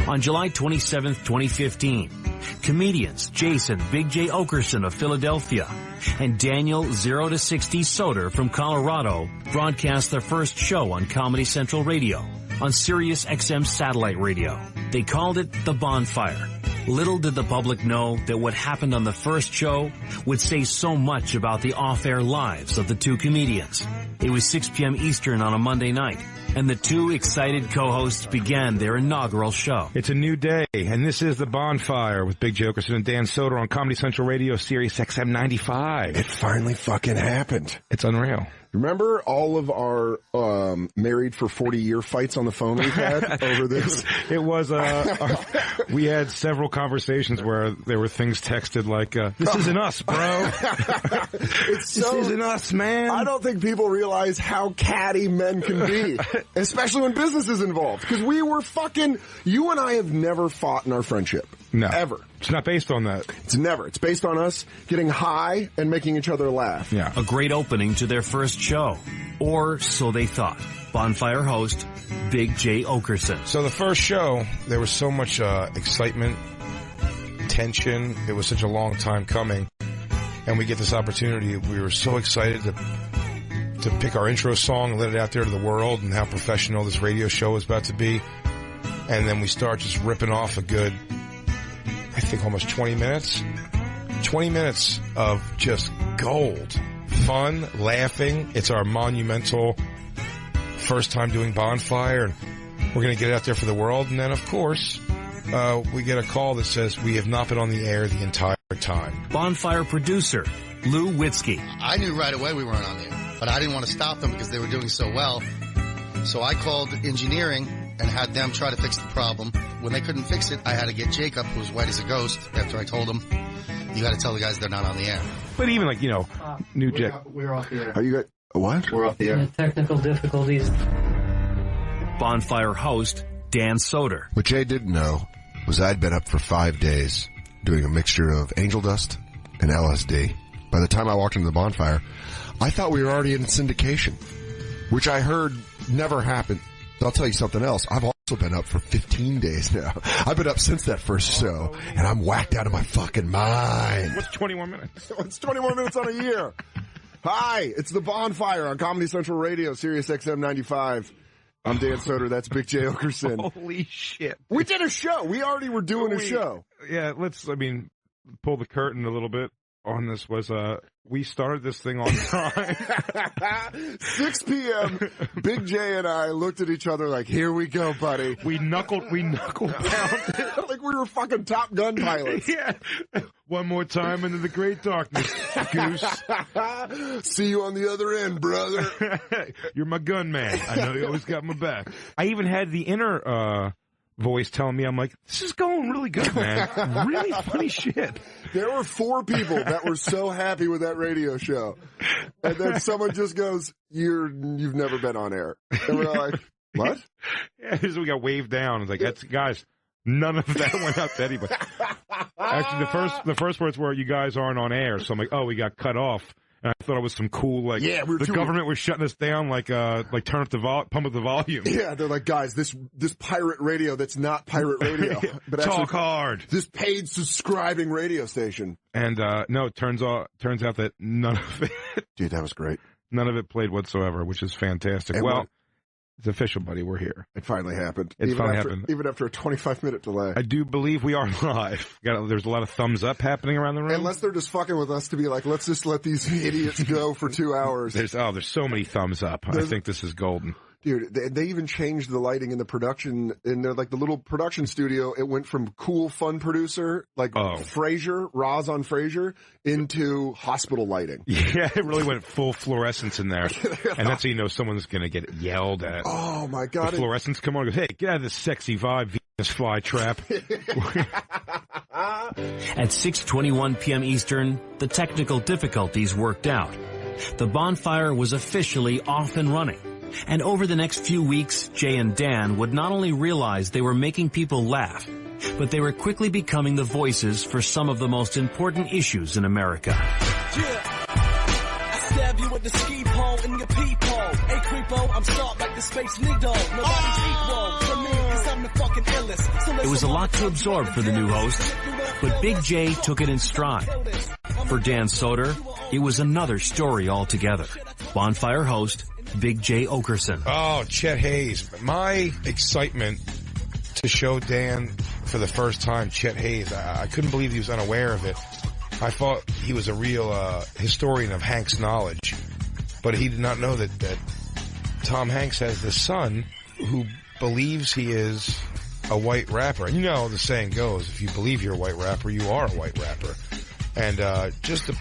On July 27, 2015, comedians Jason Big J Oakerson of Philadelphia and Daniel 0 to 60 Soder from Colorado broadcast their first show on Comedy Central Radio on Sirius XM satellite radio. They called it The Bonfire. Little did the public know that what happened on the first show would say so much about the off-air lives of the two comedians. It was 6 p.m. Eastern on a Monday night, and the two excited co-hosts began their inaugural show. It's a new day, and this is The Bonfire with Big J Oakerson and Dan Soder on Comedy Central Radio, Sirius XM 95. It finally fucking happened. It's unreal. Remember all of our married for 40-year fights on the phone we've had over this? It was, we had several conversations where there were things texted like, this isn't us, bro. This isn't us, man. I don't think people realize how catty men can be, especially when business is involved. Because we were fucking, you and I have never fought in our friendship. No. Ever. It's not based on that. It's never. It's based on us getting high and making each other laugh. Yeah. A great opening to their first show. Or so they thought. Bonfire host, Big J Oakerson. So the first show, there was so much excitement, tension. It was such a long time coming. And we get this opportunity. We were so excited to pick our intro song and let it out there to the world and how professional this radio show is about to be. And then we start just ripping off a good, I think almost 20 minutes. 20 minutes of just gold. Fun, laughing. It's our monumental first time doing Bonfire. And we're going to get it out there for the world. And then, of course, we get a call that says we have not been on the air the entire time. Bonfire producer, Lou Witzke. I knew right away we weren't on the air, but I didn't want to stop them because they were doing so well. So I called engineering and had them try to fix the problem. When they couldn't fix it, I had to get Jacob, who was white as a ghost, after I told him, you got to tell the guys they're not on the air. But even like, new Jack. We're off the air. Are you guys, what? We're off the air. Technical difficulties. Bonfire host, Dan Soder. What Jay didn't know was I'd been up for 5 days doing a mixture of angel dust and LSD. By the time I walked into the Bonfire, I thought we were already in syndication, which I heard never happened. I'll tell you something else. I've also been up for 15 days now. I've been up since that first show, and I'm whacked out of my fucking mind. What's 21 minutes? It's 21 minutes on a year. Hi, it's The Bonfire on Comedy Central Radio, Sirius XM 95. I'm Dan Soder. That's Big J Oakerson. Holy shit. We did a show. We already were doing a show. Yeah, pull the curtain a little bit on this. We started this thing on time. 6 p.m., Big J and I looked at each other like, here we go, buddy. We knuckled down. Like we were fucking Top Gun pilots. Yeah. One more time into the great darkness, Goose. See you on the other end, brother. You're my gun man. I know you always got my back. I even had the inner voice telling me, I'm like, this is going really good, man. Really funny shit. There were 4 people that were so happy with that radio show. And then someone just goes, you've never been on air. And we're like, what? Yeah, we got waved down. It's like, guys, none of that went out to anybody. Actually, the first words were, you guys aren't on air. So I'm like, oh, we got cut off. And I thought it was some cool, the government was shutting us down, turn up pump up the volume. Yeah, they're like, guys, this pirate radio that's not pirate radio. But Talk actually, hard. This paid subscribing radio station. And, no, it turns out that none of it. Dude, that was great. None of it played whatsoever, which is fantastic. And it's official, buddy. We're here. It finally happened. Even after a 25-minute delay. I do believe we are live. There's a lot of thumbs up happening around the room. Unless they're just fucking with us to be like, let's just let these idiots go for 2 hours. There's so many thumbs up. I think this is golden. Dude, they even changed the lighting in the production, in their, the little production studio. It went from cool, fun producer, Frasier, Roz on Frasier, into hospital lighting. Yeah, it really went full fluorescence in there. And that's how you know someone's going to get yelled at. Oh, my God. The fluorescence come on and goes, hey, get out of this sexy vibe, Venus flytrap. At 6:21 p.m. Eastern, the technical difficulties worked out. The Bonfire was officially off and running. And over the next few weeks, Jay and Dan would not only realize they were making people laugh, but they were quickly becoming the voices for some of the most important issues in America. Yeah. I stab you with the ski pole in your peephole. repo, I'm sharp like the Space Needle. Nobody's equal to me, 'cause I'm the fucking illest. So It was a lot to absorb for the new host, but Big J took it in stride. For Dan Soder, it was another story altogether. Bonfire host, Big J Oakerson. Oh, Chet Haze. My excitement to show Dan for the first time, Chet Haze, I couldn't believe he was unaware of it. I thought he was a real historian of Hank's knowledge, but he did not know that Tom Hanks has this son who believes he is a white rapper. And you know the saying goes, if you believe you're a white rapper, you are a white rapper. And just the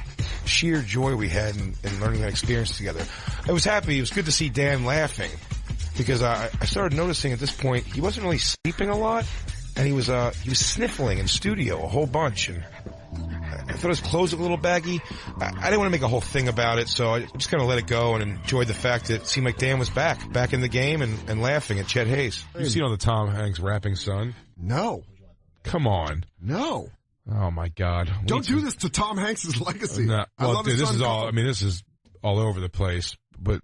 sheer joy we had in learning that experience together. I was happy. It was good to see Dan laughing, because I started noticing at this point he wasn't really sleeping a lot, and he was sniffling in studio a whole bunch, and I thought his clothes looked a little baggy. I didn't want to make a whole thing about it, so I just kind of let it go and enjoyed the fact that it seemed like Dan was back in the game and laughing at Chet Haze. You seen on the Tom Hanks rapping son? No. Come on. No. Oh my God! Don't do this to Tom Hanks' legacy. No. Well, dude, this is all. Colin. I mean, this is all over the place. But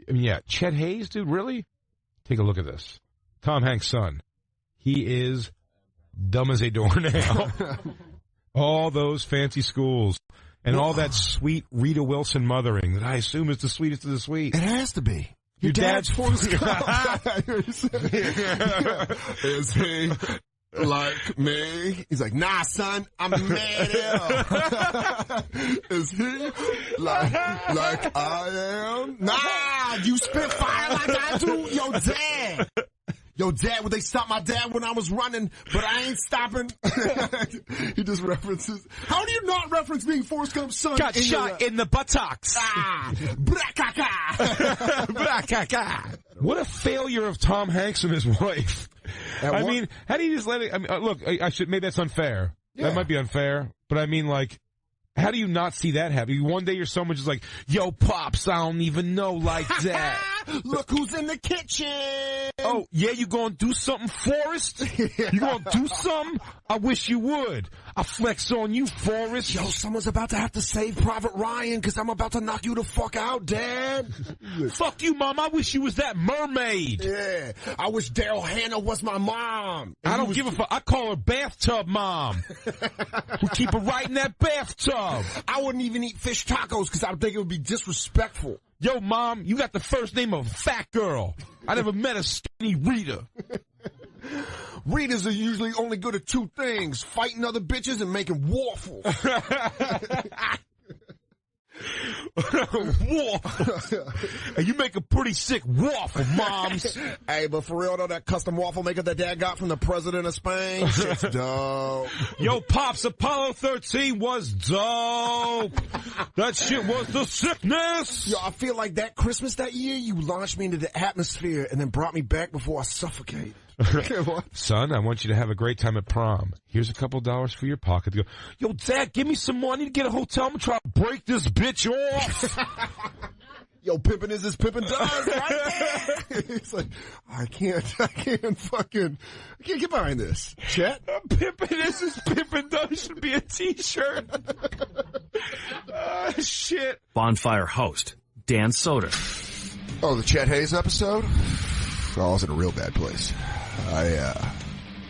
I mean, yeah, Chet Haze, dude, really? Take a look at this. Tom Hanks' son. He is dumb as a doornail. All those fancy schools and all that sweet Rita Wilson mothering that I assume is the sweetest of the sweet. It has to be. Your dad's Forrest Gump. Is he like me? He's like, nah, son, I'm mad ill. Is he like I am? Nah, you spit fire like I do. Yo, dad, would they stop my dad when I was running, but I ain't stopping? He just references. How do you not reference being Forrest Gump's son? Got shot in the buttocks. What a failure of Tom Hanks and his wife. I mean, how do you just let it? I mean, look, maybe that's unfair. Yeah. That might be unfair, but I mean, like, how do you not see that happen? One day your son was just like, yo, Pops, I don't even know like that. Look who's in the kitchen. Oh, yeah, you gonna do something, Forrest? You gonna do something? I wish you would. I flex on you, Forrest. Yo, someone's about to have to save Private Ryan because I'm about to knock you the fuck out, Dad. Fuck you, Mom. I wish you was that mermaid. Yeah, I wish Daryl Hannah was my mom. I don't give a fuck. I call her Bathtub Mom. We keep her right in that bathtub. I wouldn't even eat fish tacos because I would think it would be disrespectful. Yo, Mom, you got the first name of a fat girl. I never met a skinny Rita. Ritas are usually only good at two things: fighting other bitches and making waffles. Waffles. And you make a pretty sick waffle, Moms. Hey, but for real though, that custom waffle maker that Dad got from the president of Spain, shit's dope. Yo, Pops, Apollo 13 was dope. That shit was the sickness. Yo, I feel like that Christmas that year, you launched me into the atmosphere and then brought me back before I suffocate. Son, I want you to have a great time at prom. Here's a couple $dollars for your pocket. Go, yo, Dad, give me some money to get a hotel. I'm gonna try to break this bitch off. Yo, pimpin' is as pimpin' does, right there. He's like, I can't get behind this. Chet? Pimpin' is as pimpin' does should be a t-shirt. Shit. Bonfire host, Dan Soder. Oh, the Chet Haze episode? I was in a real bad place. I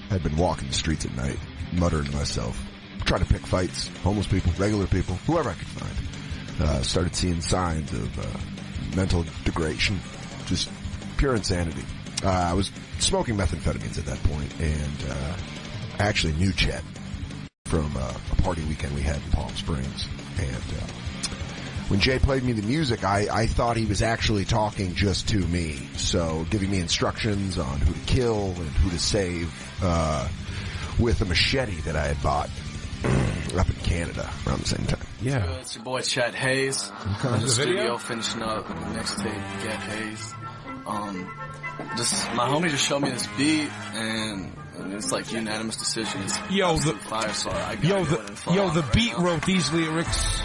had been walking the streets at night, muttering to myself, trying to pick fights, homeless people, regular people, whoever I could find. Started seeing signs of mental degradation, just pure insanity. I was smoking methamphetamines at that point, and I actually knew Chet from a party weekend we had in Palm Springs. And when Jay played me the music, I thought he was actually talking just to me, so giving me instructions on who to kill and who to save with a machete that I had bought up in Canada around the same time. Yeah. It's your boy Chet Haze. In the studio finishing up the next tape, Get Haze. My homie just showed me this beat, and it's like unanimous decision. It's the fire song. The beat wrote these lyrics.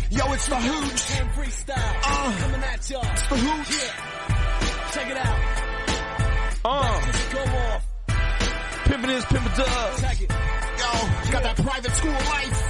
Yo, it's the hooch. Coming at y'all. It's the hooch. Check it out. Just go off. Pimpin' is, pimpin' does. Check it. Yo, got that private school life.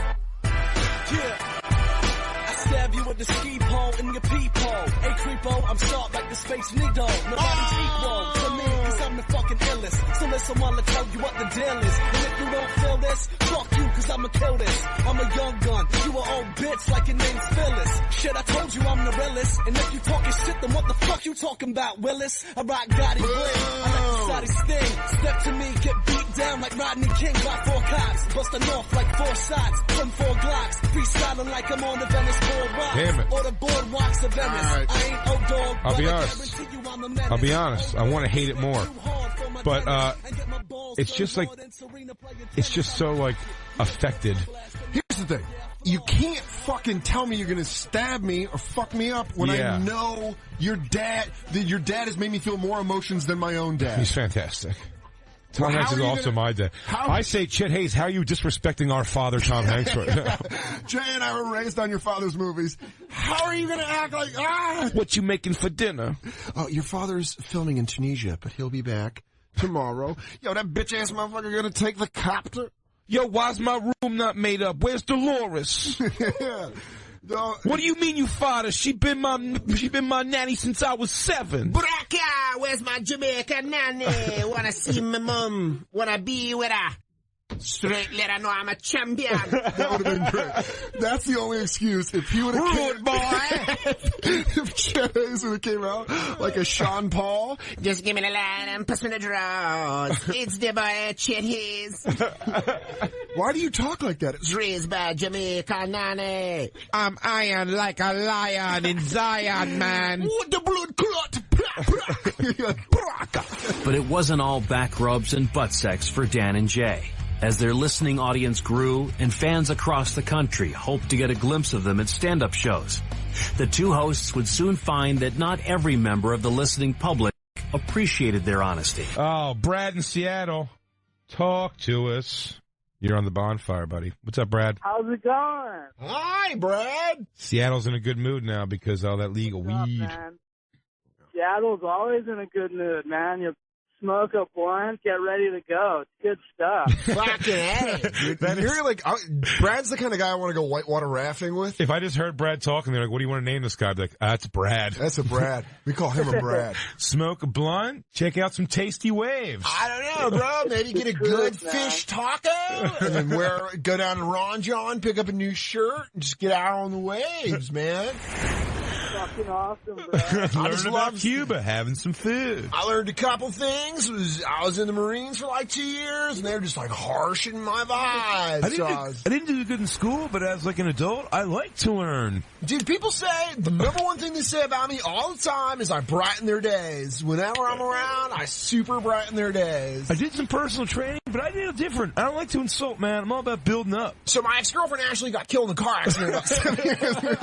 Yeah. I said with the ski pole in your peephole. Hey, creepo, I'm sharp like the Space Needle. Nobody's equal to me, cause I'm the fucking illest. So listen while I tell you what the deal is. And if you don't feel this, fuck you, cause I'ma kill this. I'm a young gun, you an old bitch like your name's Phyllis. Shit, I told you I'm the realest. And if you talking shit, then what the fuck you talking about, Willis? I rock Gotti bling, I let the Saudi sting. Step to me, get beat down like Rodney King by 4 cops. Bustin' off like 4 shots from 4 Glocks. Freestyling like I'm on the Venice Boardwalk. Damn it. Or the boardwalks of Venice. Right. I ain't old dog. I'll be honest. I want to hate it more. But, it's just like, it's just so, like, affected. Here's the thing. You can't fucking tell me you're gonna stab me or fuck me up when I know your dad has made me feel more emotions than my own dad. He's fantastic. Tom Hanks is also my dad. I say, Chet Haze, how are you disrespecting our father, Tom Hanks, right now? Jay and I were raised on your father's movies. How are you going to act like, What you making for dinner? Oh, your father's filming in Tunisia, but he'll be back tomorrow. Yo, that bitch-ass motherfucker going to take the copter? Yo, why's my room not made up? Where's Dolores? What do you mean, you father? She been my nanny since I was 7. Braca, where's my Jamaica nanny? Wanna see my mum? Wanna be with her? Straight let her know I'm a champion. That would have been great. That's the only excuse. If he would have came, if Chet Haze would have came out like a Sean Paul. Just give me the line and pass me the draws. It's the boy Chet Haze. Why do you talk like that? It's raised by Jamaica nanny. I'm iron like a lion in Zion, man. What the blood clot? But it wasn't all back rubs and butt sex for Dan and Jay. As their listening audience grew and fans across the country hoped to get a glimpse of them at stand-up shows, the two hosts would soon find that not every member of the listening public appreciated their honesty. Oh, Brad in Seattle. Talk to us. You're on the Bonfire, buddy. What's up, Brad? How's it going? Hi, Brad. Seattle's in a good mood now because of all that legal weed. Man? Seattle's always in a good mood, man. You smoke a blunt, get ready to go. It's good stuff. Fucking A. You're like, Brad's the kind of guy I want to go whitewater rafting with. If I just heard Brad talking, they're like, what do you want to name this guy? I'd be like, that's Brad. That's a Brad. We call him a Brad. Smoke a blunt, check out some tasty waves. I don't know, bro. Maybe get a good fish taco and then go down to Ron John, pick up a new shirt, and just get out on the waves, man. Fucking awesome, bro. I just love Cuba, having some food. I learned a couple things. I was in the Marines for like 2 years, and they were just like harshing my vibes. I didn't do good in school, but as like an adult, I like to learn. Dude, people say, the number one thing they say about me all the time is I brighten their days. Whenever I'm around, I super brighten their days. I did some personal training, but I did it different. I don't like to insult, man. I'm all about building up. So my ex-girlfriend Ashley got killed in a car accident about 7 years ago.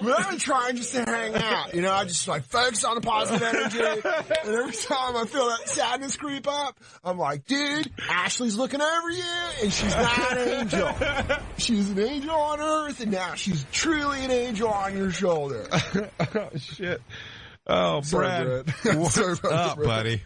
But I've been trying just to hang out. You know, I just like focus on the positive energy. And every time I feel that sadness creep up, I'm like, dude, Ashley's looking over you, and she's not an angel. She's an angel on earth, and now she's truly an angel on your shoulder. Oh, shit. Oh, Brad. What's up, buddy?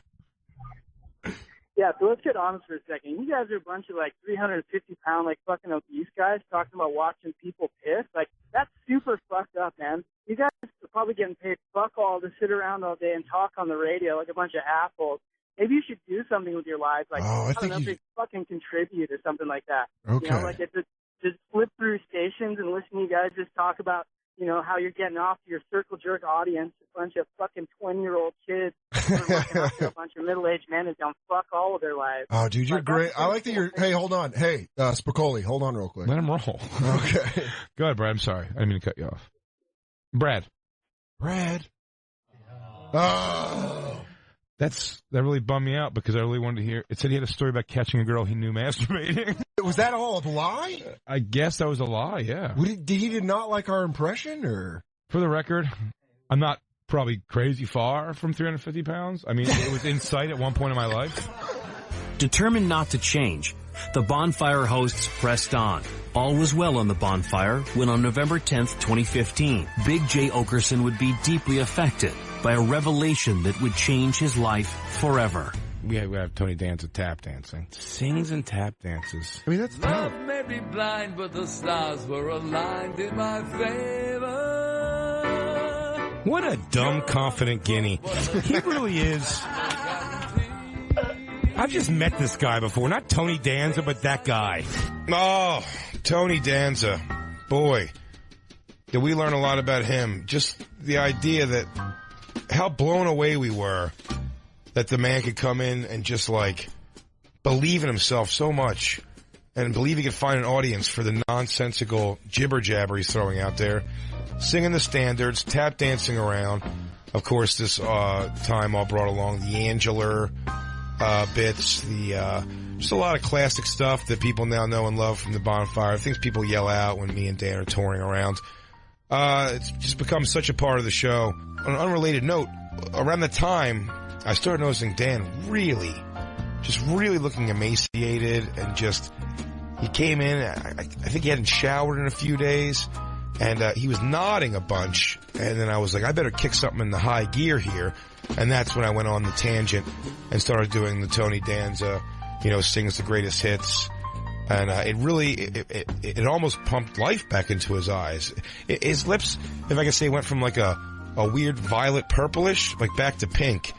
Yeah, so let's get honest for a second. You guys are a bunch of like 350-pound like fucking obese guys talking about watching people piss. Like, that's super fucked up, man. You guys are probably getting paid fuck all to sit around all day and talk on the radio like a bunch of assholes. Maybe you should do something with your lives, like I don't know, fucking contribute or something like that. Okay. You know, like just flip through stations and listen to you guys just talk about, you know, how you're getting off to your circle jerk audience, a bunch of fucking 20-year-old kids who are working off to a bunch of middle-aged men who've done fuck all of their lives. Oh, dude, you're great. I like that you're, hey, hold on. Hey, Spicoli, hold on real quick. Let him roll. Okay. Go ahead, Brad. I'm sorry. I didn't mean to cut you off. Brad. Oh. That really bummed me out because I really wanted to hear. It said he had a story about catching a girl he knew masturbating. Was that all a lie? I guess that was a lie, yeah. Did not like our impression, or? For the record, I'm not probably crazy far from 350 pounds. I mean, it was in sight at one point in my life. Determined not to change, the Bonfire hosts pressed on. All was well on the Bonfire when on November 10th, 2015, Big J. Oakerson would be deeply affected by a revelation that would change his life forever. we have Tony Danza tap dancing. Sings and tap dances. I mean, that's Love may be blind, but the stars were aligned in my favor. What a dumb, confident guinea. He really is. I've just met this guy before. Not Tony Danza, but that guy. Oh, Tony Danza. Boy, did we learn a lot about him. Just the idea that how blown away we were that the man could come in and just, like, believe in himself so much and believe he could find an audience for the nonsensical jibber-jabber he's throwing out there. Singing the standards, tap dancing around. Of course, this time all brought along the Angular bits, just a lot of classic stuff that people now know and love from the Bonfire. Things people yell out when me and Dan are touring around. It's just become such a part of the show. On an unrelated note, around the time I started noticing Dan really looking emaciated and just, he came in, I think he hadn't showered in a few days, and he was nodding a bunch, and then I was like, I better kick something in the high gear here, and that's when I went on the tangent and started doing the Tony Danza, sings the greatest hits, and it almost pumped life back into his eyes. His lips, if I could say, went from like a weird violet purplish, like back to pink.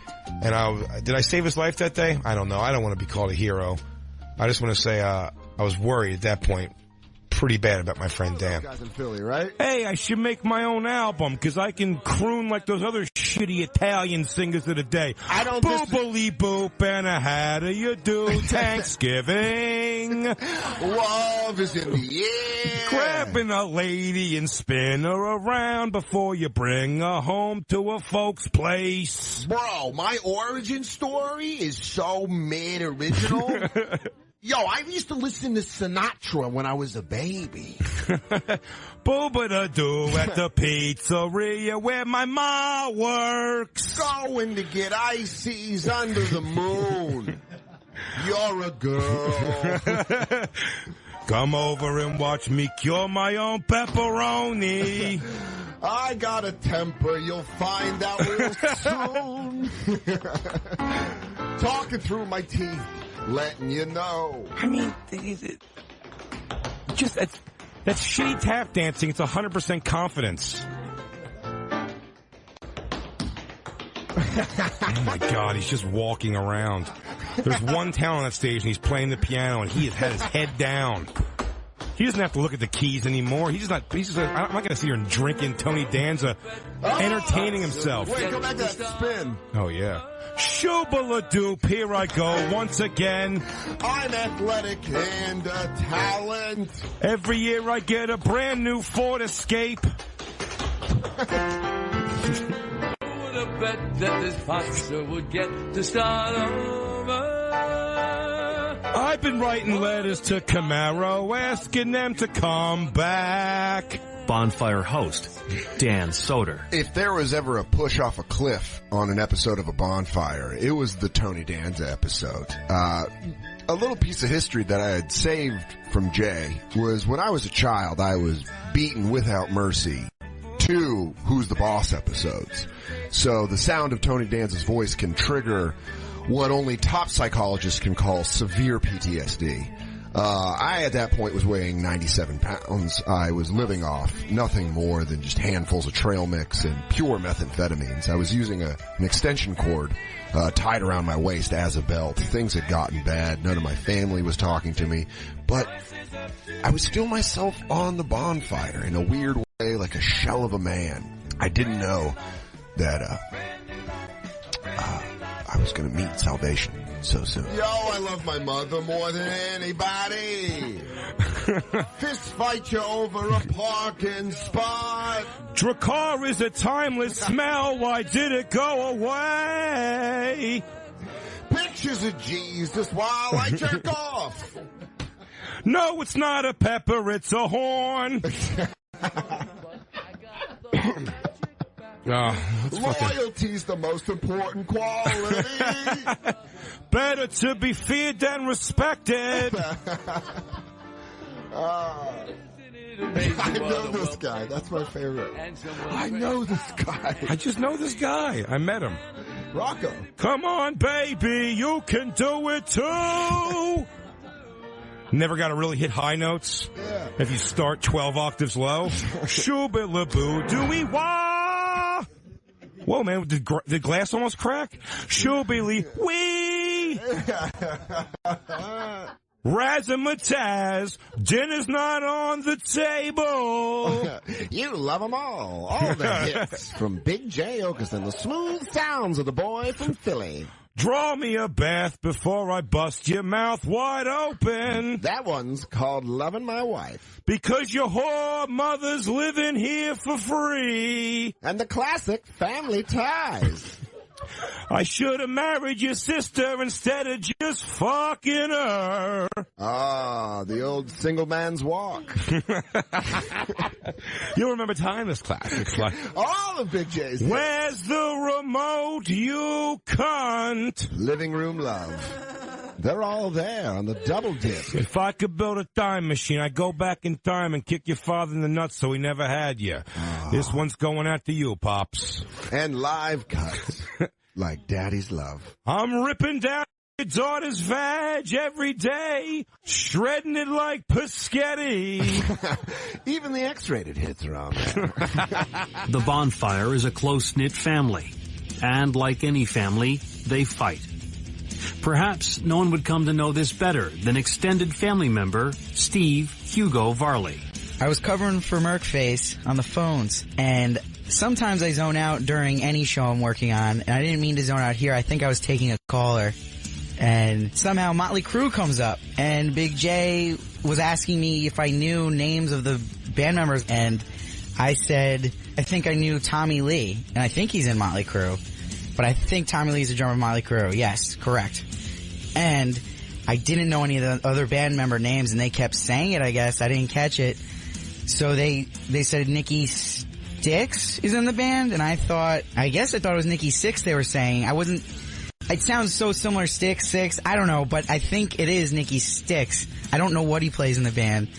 And did I save his life that day? I don't know. I don't want to be called a hero. I just want to say I was worried at that point pretty bad about my friend Dan. Guys in Philly, right? Hey, I should make my own album because I can croon like those other shitty Italian singers of the day. I don't Boopily boop and how do you do? Thanksgiving. Love is in the air. Grabbing a lady and spin her around before you bring her home to a folks' place. Bro, my origin story is so mad original. Yo, I used to listen to Sinatra when I was a baby. Booba-da-doo at the pizzeria where my ma works. Going to get ices under the moon. You're a girl. Come over and watch me cure my own pepperoni. I got a temper, you'll find out real soon. Talking through my teeth. Letting you know. I mean, just that's shitty tap dancing. It's 100% confidence. Oh my God, he's just walking around. There's one talent on that stage, and he's playing the piano, and he has had his head down. He doesn't have to look at the keys anymore. I'm not going to sit here and drinking Tony Danza, entertaining himself. Wait, go back to that spin. Oh yeah. Shoo-ba-la-doop, here I go once again. I'm athletic and a talent. Every year I get a brand new Ford Escape. Who would have bet that this pasta would get to start over? I've been writing letters to Camaro asking them to come back. Bonfire host, Dan Soder. If there was ever a push off a cliff on an episode of a Bonfire, it was the Tony Danza episode. A little piece of history that I had saved from Jay was when I was a child, I was beaten without mercy 2 Who's the Boss episodes. So the sound of Tony Danza's voice can trigger what only top psychologists can call severe PTSD. I, at that point, was weighing 97 pounds. I was living off nothing more than just handfuls of trail mix and pure methamphetamines. I was using an extension cord tied around my waist as a belt. Things had gotten bad. None of my family was talking to me. But I was still myself on the Bonfire in a weird way, like a shell of a man. I didn't know that I was going to meet salvation so soon. Yo, I love my mother more than anybody. Fist fight you over a parking spot. Dracar is a timeless smell. Why did it go away? Pictures of Jesus while I jerk off. No, it's not a pepper, it's a horn. Loyalty's the most important quality. Better to be feared than respected. I know this guy. That's my favorite. I know this guy. I just know this guy. I met him. Rocco. Come on, baby, you can do it too. Never got to really hit high notes. Yeah. If you start 12 octaves low. Shoo-be-la-boo, do-wee-wah. Whoa, man, did glass almost crack? Shoo-be-lee-wee. Razzmatazz, dinner's not on the table. You love them all the hits from Big J. Oakerson, the smooth sounds of the boy from Philly. Draw me a bath before I bust your mouth wide open. That one's called Loving My Wife. Because your whore mother's living here for free. And the classic Family Ties. I should have married your sister instead of just fucking her. Ah, the old single man's walk. You'll remember timeless classics like all of Big J's. Where's the remote, you cunt? Living Room Love. They're all there on the double disc. If I could build a time machine, I'd go back in time and kick your father in the nuts so he never had you. This one's going out to you, Pops. And live cuts. Like Daddy's Love. I'm ripping down your daughter's vag every day, shredding it like Paschetti. Even the X-rated hits are on there. The Bonfire is a close-knit family. And like any family, they fight. Perhaps no one would come to know this better than extended family member Steve Hugo Varley. I was covering for Merkface on the phones, and sometimes I zone out during any show I'm working on, and I didn't mean to zone out here. I think I was taking a caller, and somehow Motley Crue comes up, and Big J was asking me if I knew names of the band members, and I said, I think I knew Tommy Lee, and I think he's in Motley Crue, but I think Tommy Lee's the drummer of Motley Crue. Yes, correct. And I didn't know any of the other band member names, and they kept saying it, I guess. I didn't catch it. So they said Nikki Sixx is in the band, and I thought it was Nikki Sixx they were saying. It sounds so similar, Six, I don't know, but I think it is Nikki Sixx. I don't know what he plays in the band.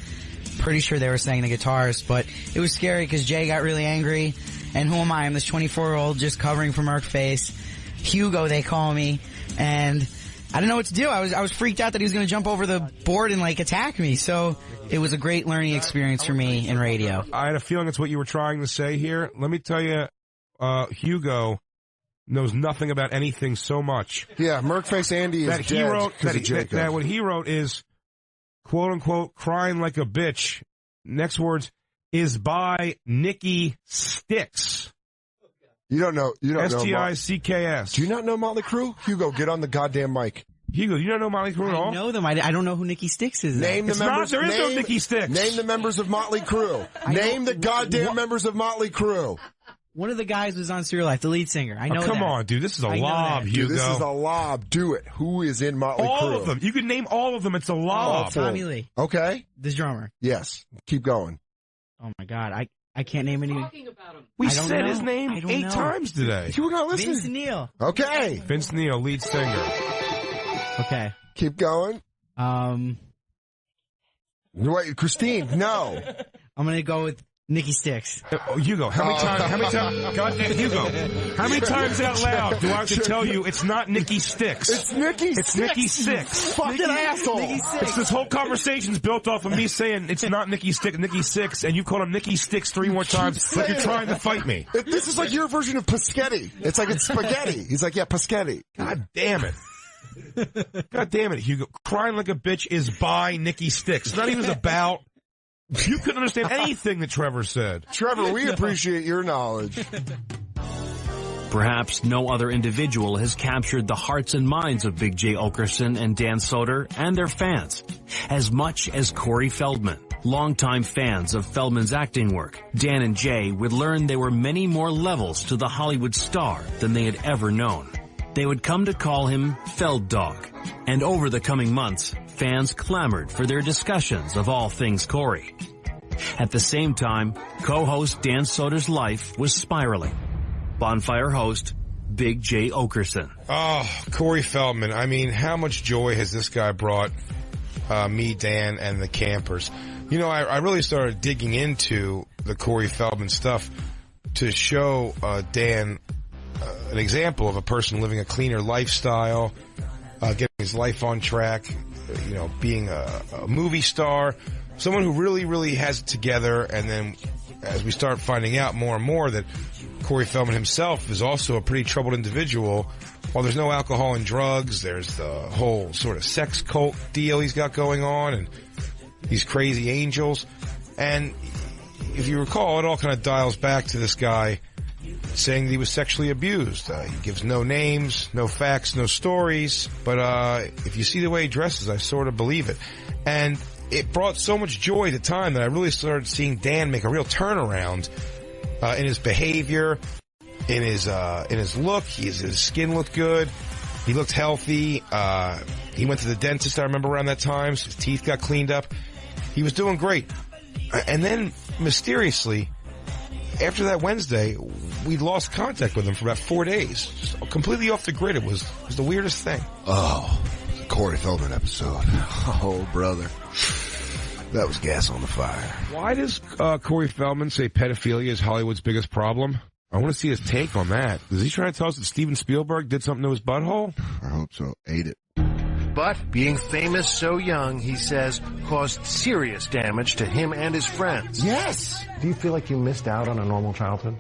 Pretty sure they were saying the guitarist, but it was scary because Jay got really angry, and who am I? I'm this 24-year-old just covering for Merkface. Hugo, they call me, and I didn't know what to do. I was freaked out that he was going to jump over the board and attack me, so it was a great learning experience for me in radio. I had a feeling that's what you were trying to say here. Let me tell you, Hugo knows nothing about anything so much. Yeah, Merkface Andy is that what he wrote is, quote unquote, crying like a bitch. Next words is by Nikki Sixx. You don't know. Sticks. Do you not know Motley Crue? Hugo, get on the goddamn mic. Hugo, you don't know Motley Crue at all? I know them. I don't know who Nikki Sixx is. Name the members. There is no Nikki Sixx. Name the members of Motley Crue. Name the goddamn members of Motley Crue. One of the guys was on Serial Life, the lead singer. I know Come on, dude. This is a lob, Hugo. Dude, this is a lob. Do it. Who is in Motley Crue? All of them. You can name all of them. It's a lob. Tommy Lee. Okay. This drummer. Yes. Keep going. Oh, my God. I can't name any. We said his name 8 times today. You were not listening. Vince Neil. Okay. Vince Neil, lead singer. Okay. Keep going. Wait, Christine, no. I'm going to go with Nikki Sixx. Hugo, how many times, goddamn Hugo, how many times out loud do I have to tell you it's not Nikki Sixx? It's Nikki Sixx. It's Nikki Sixx. Fucking asshole. Nikki Sixx. It's this whole conversation's built off of me saying it's not Nikki Sixx, Nikki Sixx, and you called him Nikki Sixx 3 more times like you're trying to fight me. This is like your version of Paschetti. It's like it's spaghetti. He's like, yeah, Paschetti. God damn it. God damn it, Hugo. Crying Like a Bitch is by Nikki Sixx. It's not even about... You couldn't understand anything that Trevor said. Trevor, we appreciate your knowledge. Perhaps no other individual has captured the hearts and minds of Big J. Oakerson and Dan Soder and their fans as much as Cory Feldman. Longtime fans of Feldman's acting work, Dan and Jay would learn there were many more levels to the Hollywood star than they had ever known. They would come to call him Feld Dog. And over the coming months, fans clamored for their discussions of all things Cory. At the same time, co-host Dan Soder's life was spiraling. Bonfire host, Big J. Oakerson. Oh, Cory Feldman. I mean, how much joy has this guy brought me, Dan, and the campers? You know, I really started digging into the Cory Feldman stuff to show Dan an example of a person living a cleaner lifestyle, getting his life on track, being a movie star, someone who really, really has it together. And then as we start finding out more and more that Cory Feldman himself is also a pretty troubled individual. While there's no alcohol and drugs, there's the whole sort of sex cult deal he's got going on and these crazy angels. And if you recall, it all kind of dials back to this guy saying that he was sexually abused. He gives no names, no facts, no stories. But if you see the way he dresses, I sort of believe it. And it brought so much joy at the time that I really started seeing Dan make a real turnaround in his behavior, in his look. His skin looked good. He looked healthy. He went to the dentist, I remember, around that time. So his teeth got cleaned up. He was doing great. And then, mysteriously, after that Wednesday, we lost contact with him for about 4 days. Just completely off the grid. It was the weirdest thing. Oh, the Cory Feldman episode. Oh, brother. That was gas on the fire. Why does Cory Feldman say pedophilia is Hollywood's biggest problem? I want to see his take on that. Is he trying to tell us that Steven Spielberg did something to his butthole? I hope so. Ate it. But being famous so young, he says, caused serious damage to him and his friends. Yes! Do you feel like you missed out on a normal childhood?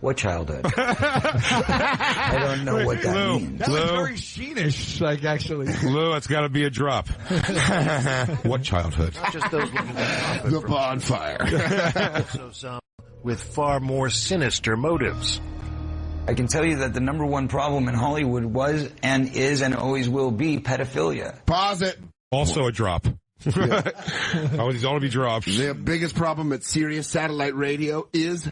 What childhood? I don't know what that means. That was very Sheenish, actually. Lou, it's got to be a drop. What childhood? Not just those looking for the bonfire. Also some with far more sinister motives. I can tell you that the number one problem in Hollywood was and is and always will be pedophilia. Pause it. Also a drop. Yeah. These ought to be drops. The biggest problem at Sirius Satellite Radio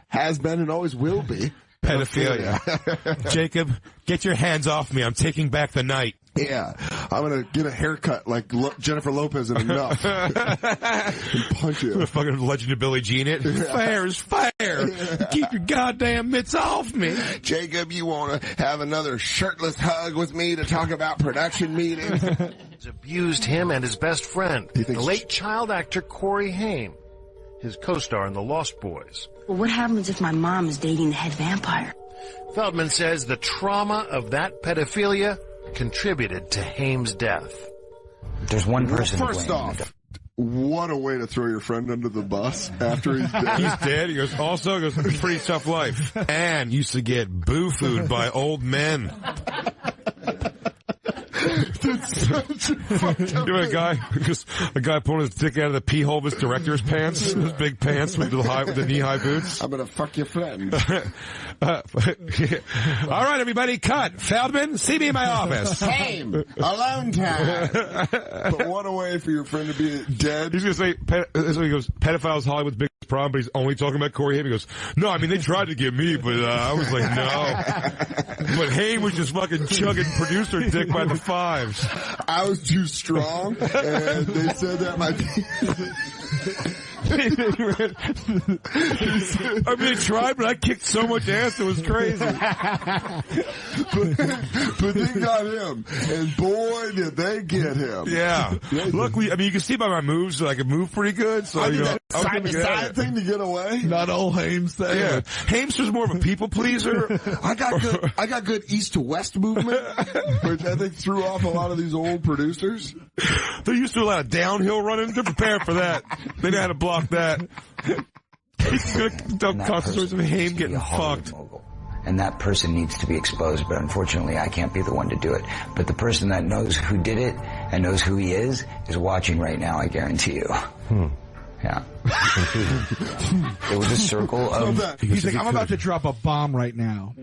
has been, and always will be pedophilia. Jacob, get your hands off me. I'm taking back the night. Yeah, I'm going to get a haircut like Jennifer Lopez and enough. And punch you. Fucking Legend of Billie Jean it. Yeah. Fair is fair. Keep your goddamn mitts off me. Jacob, you want to have another shirtless hug with me to talk about production meetings? He's abused him and his best friend, the late child actor Corey Haim, his co-star in The Lost Boys. Well, what happens if my mom is dating the head vampire? Feldman says the trauma of that pedophilia contributed to Haim's death. There's one person. First off, what a way to throw your friend under the bus after he's dead. He's dead. He goes, pretty tough life. And used to get boo-fooed by old men. That's such a fucked up a guy pulling his dick out of the pee hole of his director's pants, his big pants with the knee-high boots. I'm gonna fuck your friend. All right, everybody, cut. Feldman, see me in my office. Haim, alone time. But what a way for your friend to be dead. He's gonna say, so he goes, pedophiles Hollywood's biggest problem, but he's only talking about Corey Haim. He goes, no, I mean, they tried to get me, but I was like, no. But Haim was just fucking chugging producer dick by the fives. I was too strong, and they said that my I mean, they tried, but I kicked so much ass, it was crazy. but they got him, and boy, did they get him. Yeah. Look, you can see by my moves that I can move pretty good. So, I did that side thing to get away. Not old Hames thing. Yeah. Hames was more of a people pleaser. I got good east to west movement, which I think threw off a lot of these old producers. They're used to a lot of downhill running. They're prepared for that. They know how to block that. He's going to concentrate on Haim getting fucked. And that person needs to be exposed, but unfortunately I can't be the one to do it. But the person that knows who did it and knows who he is watching right now, I guarantee you. Yeah. It was a circle of... He's like, I'm about to drop a bomb right now.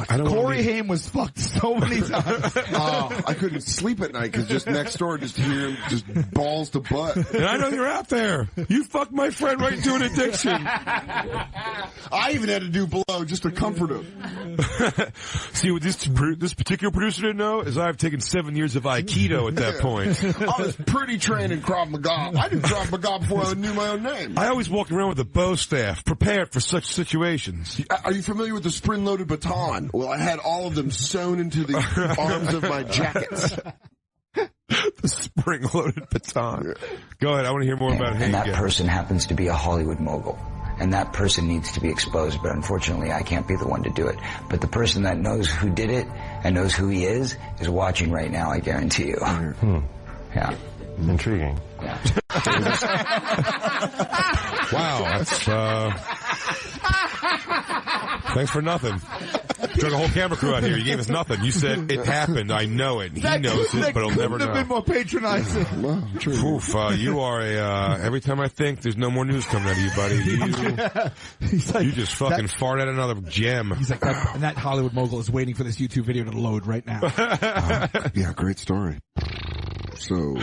Corey Haim was fucked so many times. I couldn't sleep at night because just next door, just hear him just balls to butt. And I know you're out there. You fucked my friend right into an addiction. I even had to do blow just to comfort him. See, what this particular producer didn't know is I've taken 7 years of Aikido at that point. I was pretty trained in Krav Maga. I did Krav Maga before I knew my own name. I always walked around with a bow staff, prepared for such situations. Are you familiar with the spring-loaded baton? Well, I had all of them sewn into the arms of my jackets. The spring-loaded baton. Go ahead, I want to hear more about Haim. And that person happens to be a Hollywood mogul. and that person needs to be exposed, but unfortunately I can't be the one to do it. But the person that knows who did it and knows who he is watching right now, I guarantee you. Yeah. Intriguing. Yeah. Wow, that's, thanks for nothing. Took a whole camera crew out here. You gave us nothing. You said, it happened. I know it. He knows it, but he'll never know. Couldn't have been more patronizing. Well, oof, you are every time I think there's no more news coming out of you, buddy, you just fucking fart out another gem. He's like, and that Hollywood mogul is waiting for this YouTube video to load right now. Yeah, great story. So,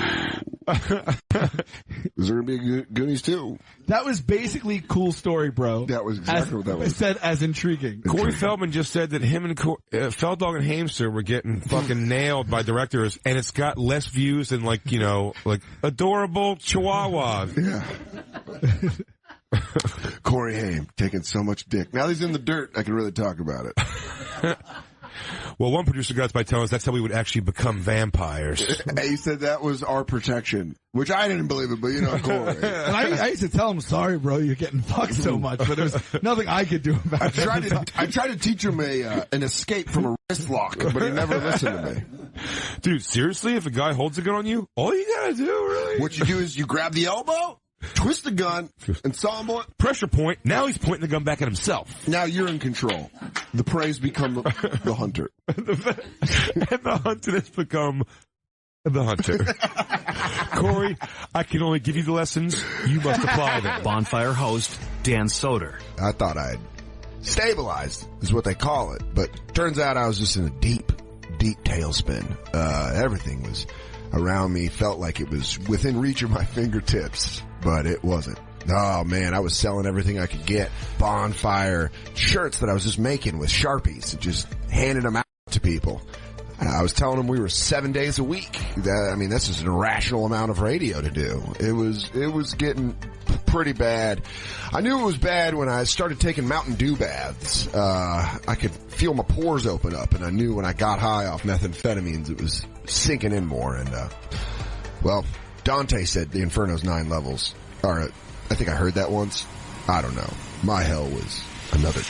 is there going to be goodies too? That was basically cool story, bro. That was exactly what that was. Said as intriguing. Cory Feldman just said that him and Felddog and Hamster were getting fucking nailed by directors, and it's got less views than like adorable Chihuahua. Yeah. Corey Haim taking so much dick. Now he's in the dirt, I can really talk about it. Well, one producer got us by telling us that's how we would actually become vampires. He said that was our protection, which I didn't believe it, but Corey. And I used to tell him, sorry, bro, you're getting fucked so much, but there's nothing I could do about it. I tried to teach him an escape from a wrist lock, but he never listened to me. Dude, seriously, if a guy holds a gun on you, all you gotta do, really? What you do is you grab the elbow, twist the gun, and saw him. Pressure point. Now he's pointing the gun back at himself. Now you're in control. The prey's become the hunter. And the hunted has become the hunter. Corey, I can only give you the lessons. You must apply them. Bonfire host Dan Soder. I thought I'd stabilized, is what they call it. But turns out I was just in a deep, deep tailspin. Everything was around me, felt like it was within reach of my fingertips, but it wasn't. Oh man, I was selling everything I could get. Bonfire shirts that I was just making with Sharpies and just handing them out to people. I was telling them we were 7 days a week. This is an irrational amount of radio to do. It was getting pretty bad. I knew it was bad when I started taking Mountain Dew baths. I could feel my pores open up, and I knew when I got high off methamphetamines it was sinking in more. And, Dante said the Inferno's 9 levels. Or, I think I heard that once. I don't know. My hell was another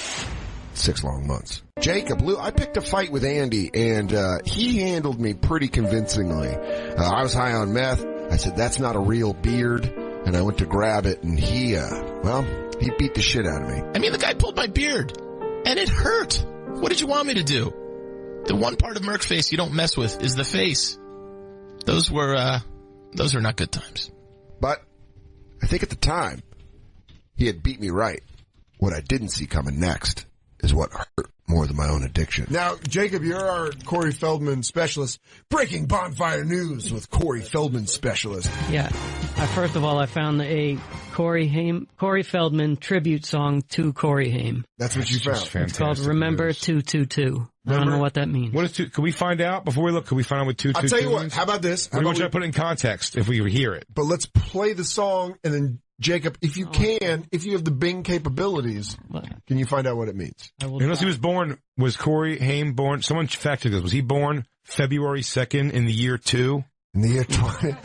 6 long months. Jacob, I picked a fight with Andy, and he handled me pretty convincingly. I was high on meth. I said, that's not a real beard. And I went to grab it, and he beat the shit out of me. I mean, the guy pulled my beard, and it hurt. What did you want me to do? The one part of Merc face you don't mess with is the face. Those were not good times. But I think at the time, he had beat me right. What I didn't see coming next is what hurt more than my own addiction. Now, Jacob, you're our Cory Feldman specialist. Breaking Bonfire news with Cory Feldman specialist. Yeah. First of all, I found a Cory Feldman tribute song to Corey Haim. That's what you found. It's called Remember 222. I don't know what that means. What is can we find out before we look? Can we find out what 222 I'll tell you what. means? How about this? I want you to put it in context if we hear it. But let's play the song, and then Jacob, if you have the Bing capabilities, can you find out what it means? Unless he was born, was Corey Haim born? Someone fact check this. Was he born February 2nd in the year 2? In the year 20.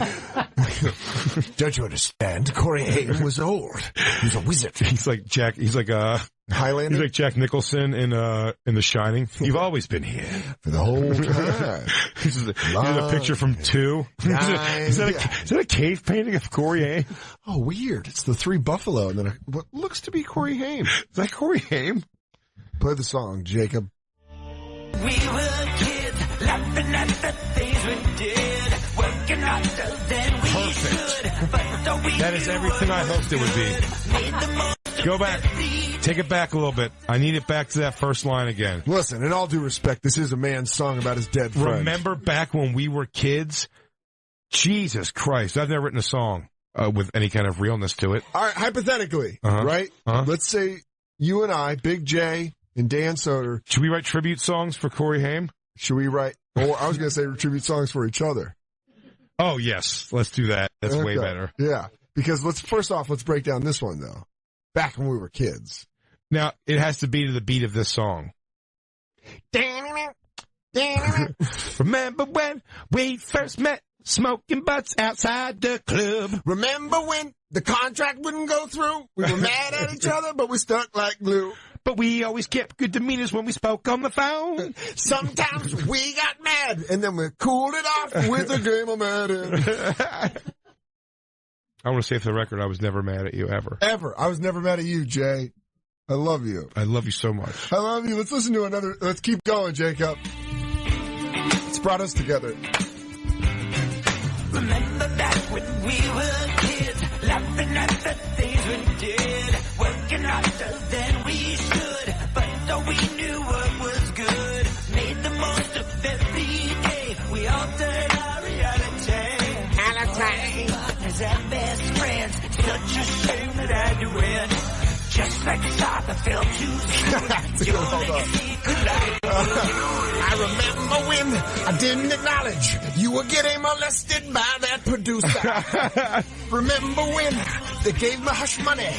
Don't you understand? Corey Haim was old. He's a wizard. He's like Jack. He's like Highlander. He's like Jack Nicholson in The Shining. You've always been here for the whole time. This is a picture from 2. Is that a cave painting of Corey Haim? Oh, weird. It's the 3 buffalo and then what looks to be Corey Haim. Is that Corey Haim? Play the song, Jacob. We were kids, laughing at the things we did, working harder than we should. But that is everything I hoped it would be. Go back. Take it back a little bit. I need it back to that first line again. Listen, in all due respect, this is a man's song about his dead friend. Remember back when we were kids? Jesus Christ. I've never written a song with any kind of realness to it. All right, hypothetically, right? Let's say you and I, Big J, and Dan Soder. Should we write tribute songs for Corey Haim? Should we write, or I was going to say tribute songs for each other. Oh, yes. Let's do that. That's way better. Yeah. Because let's break down this one, though. Back when we were kids. Now, it has to be to the beat of this song. Remember when we first met, smoking butts outside the club. Remember when The contract wouldn't go through. We were mad at each other, but we stuck like glue. But we always kept good demeanors when we spoke on the phone. Sometimes we got mad, and then we cooled it off with a game of Madden. I want to say for the record, I was never mad at you, ever. Ever. I was never mad at you, Jay. I love you. I love you so much. I love you. Let's listen to another. Let's keep going, Jacob. It's brought us together. Remember back when we were kids, laughing at the things we did, working harder than we should, but though we knew what was good, made the most of every day, we altered our reality. As our best friends, such a shame that I had to win. Just like soccer fell too soon. Your legacy collided. I remember when I didn't acknowledge you were getting molested by that producer. Remember when they gave me hush money.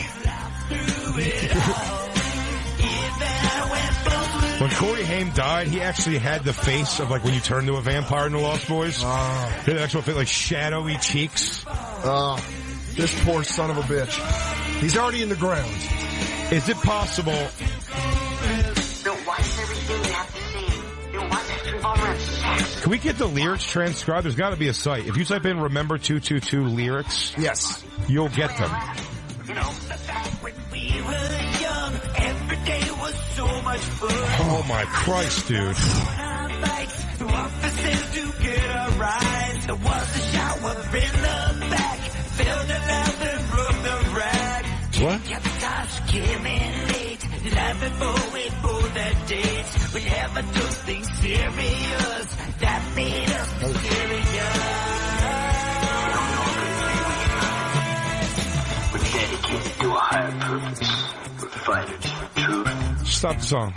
When Corey Haim died, he actually had the face of like when you turn to a vampire in the Lost Boys. He had the actual face, like shadowy cheeks. This poor son of a bitch. He's already in the ground. Is it possible? Don't watch everything you have to see. Don't watch it revolve around sex. Can we get the lyrics transcribed? There's got to be a site. If you type in Remember 222 lyrics, yes, you'll get them. You know, when we were young, every day was so much fun. Oh my Christ, dude. To offices to get a ride. There was a shower in the back. Filled the lap and broke the rag. What? Came in late, night before we both had dates. We never took things serious. That made us mysterious. We're dedicated to a higher purpose. We're fighters for truth. Stop the song.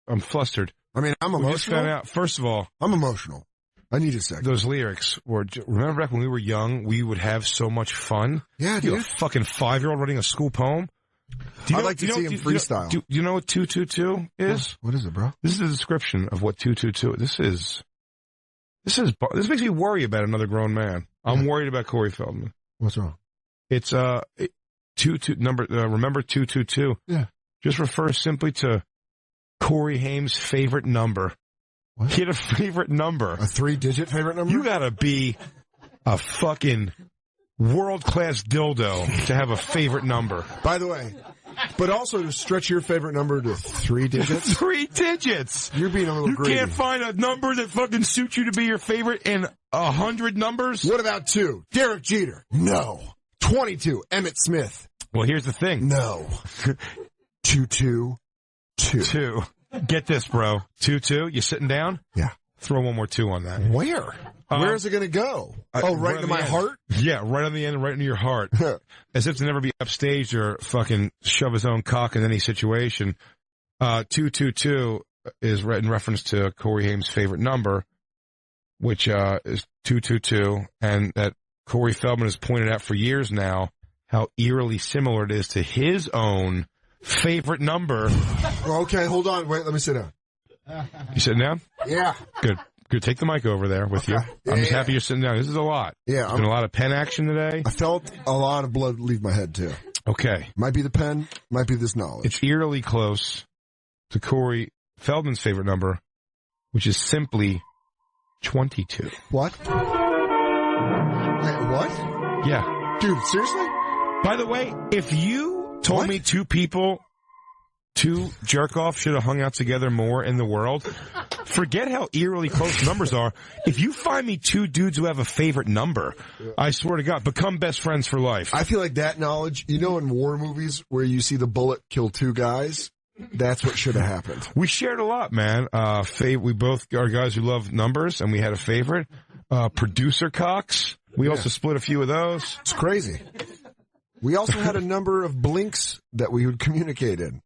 I'm flustered. I mean, I'm emotional. We just found out, first of all, I'm emotional. I need a second. Those lyrics were, remember back when we were young, we would have so much fun? Yeah, dude. You a fucking 5-year-old writing a school poem? I'd like to see him freestyle. Do you know what 222 is? What is it, bro? This is the description of what 222 This makes me worry about another grown man. I'm worried about Cory Feldman. What's wrong? It's, remember 222. Yeah. Just refers simply to Corey Haim's favorite number. What? He had a favorite number. A 3-digit favorite number? You gotta be a fucking world-class dildo to have a favorite number. By the way, but also to stretch your favorite number to 3 digits? 3 digits! You're being a little greedy. You can't find a number that fucking suits you to be your favorite in 100 numbers? What about 2? Derek Jeter? No. 22. Emmett Smith? Well, here's the thing. No. 222. 2. Get this, bro. 22. You sitting down? Yeah. Throw one more 2 on that. Where? Where is it going to go? Right into my heart? Yeah, right on the end and right into your heart. As if to never be upstaged or fucking shove his own cock in any situation. 222 is in reference to Corey Haim's favorite number, which is 222, and that Cory Feldman has pointed out for years now how eerily similar it is to his own favorite number. Okay, hold on. Wait, let me sit down. You sitting down? Yeah. Good. Take the mic over there with you. I'm just happy you're sitting down. This is a lot. Yeah. There's been a lot of pen action today. I felt a lot of blood leave my head, too. Okay. Might be the pen, might be this knowledge. It's eerily close to Cory Feldman's favorite number, which is simply 22. What? Wait, what? Yeah. Dude, seriously? By the way, if you told me 2 jerk-off should have hung out together more in the world, forget how eerily close numbers are. If you find me 2 dudes who have a favorite number, I swear to God, become best friends for life. I feel like that knowledge, you know in war movies where you see the bullet kill 2 guys? That's what should have happened. We shared a lot, man. We both are guys who love numbers, and we had a favorite. Producer cocks. We also split a few of those. It's crazy. We also had a number of blinks that we would communicate in.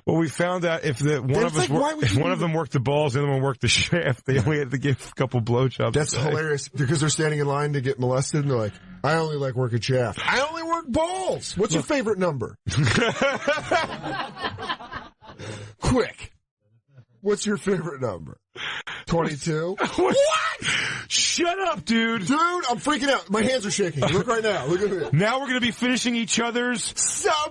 Well, we found out if one of them worked the balls, the other one worked the shaft, they only had to give a couple blowjobs. That's hilarious because they're standing in line to get molested, and they're like, "I only like working shaft. I only work balls. What's your favorite number?" Quick. What's your favorite number? 22. What? Shut up, dude. Dude, I'm freaking out. My hands are shaking. Look right now. Look at me. Now we're going to be finishing each other's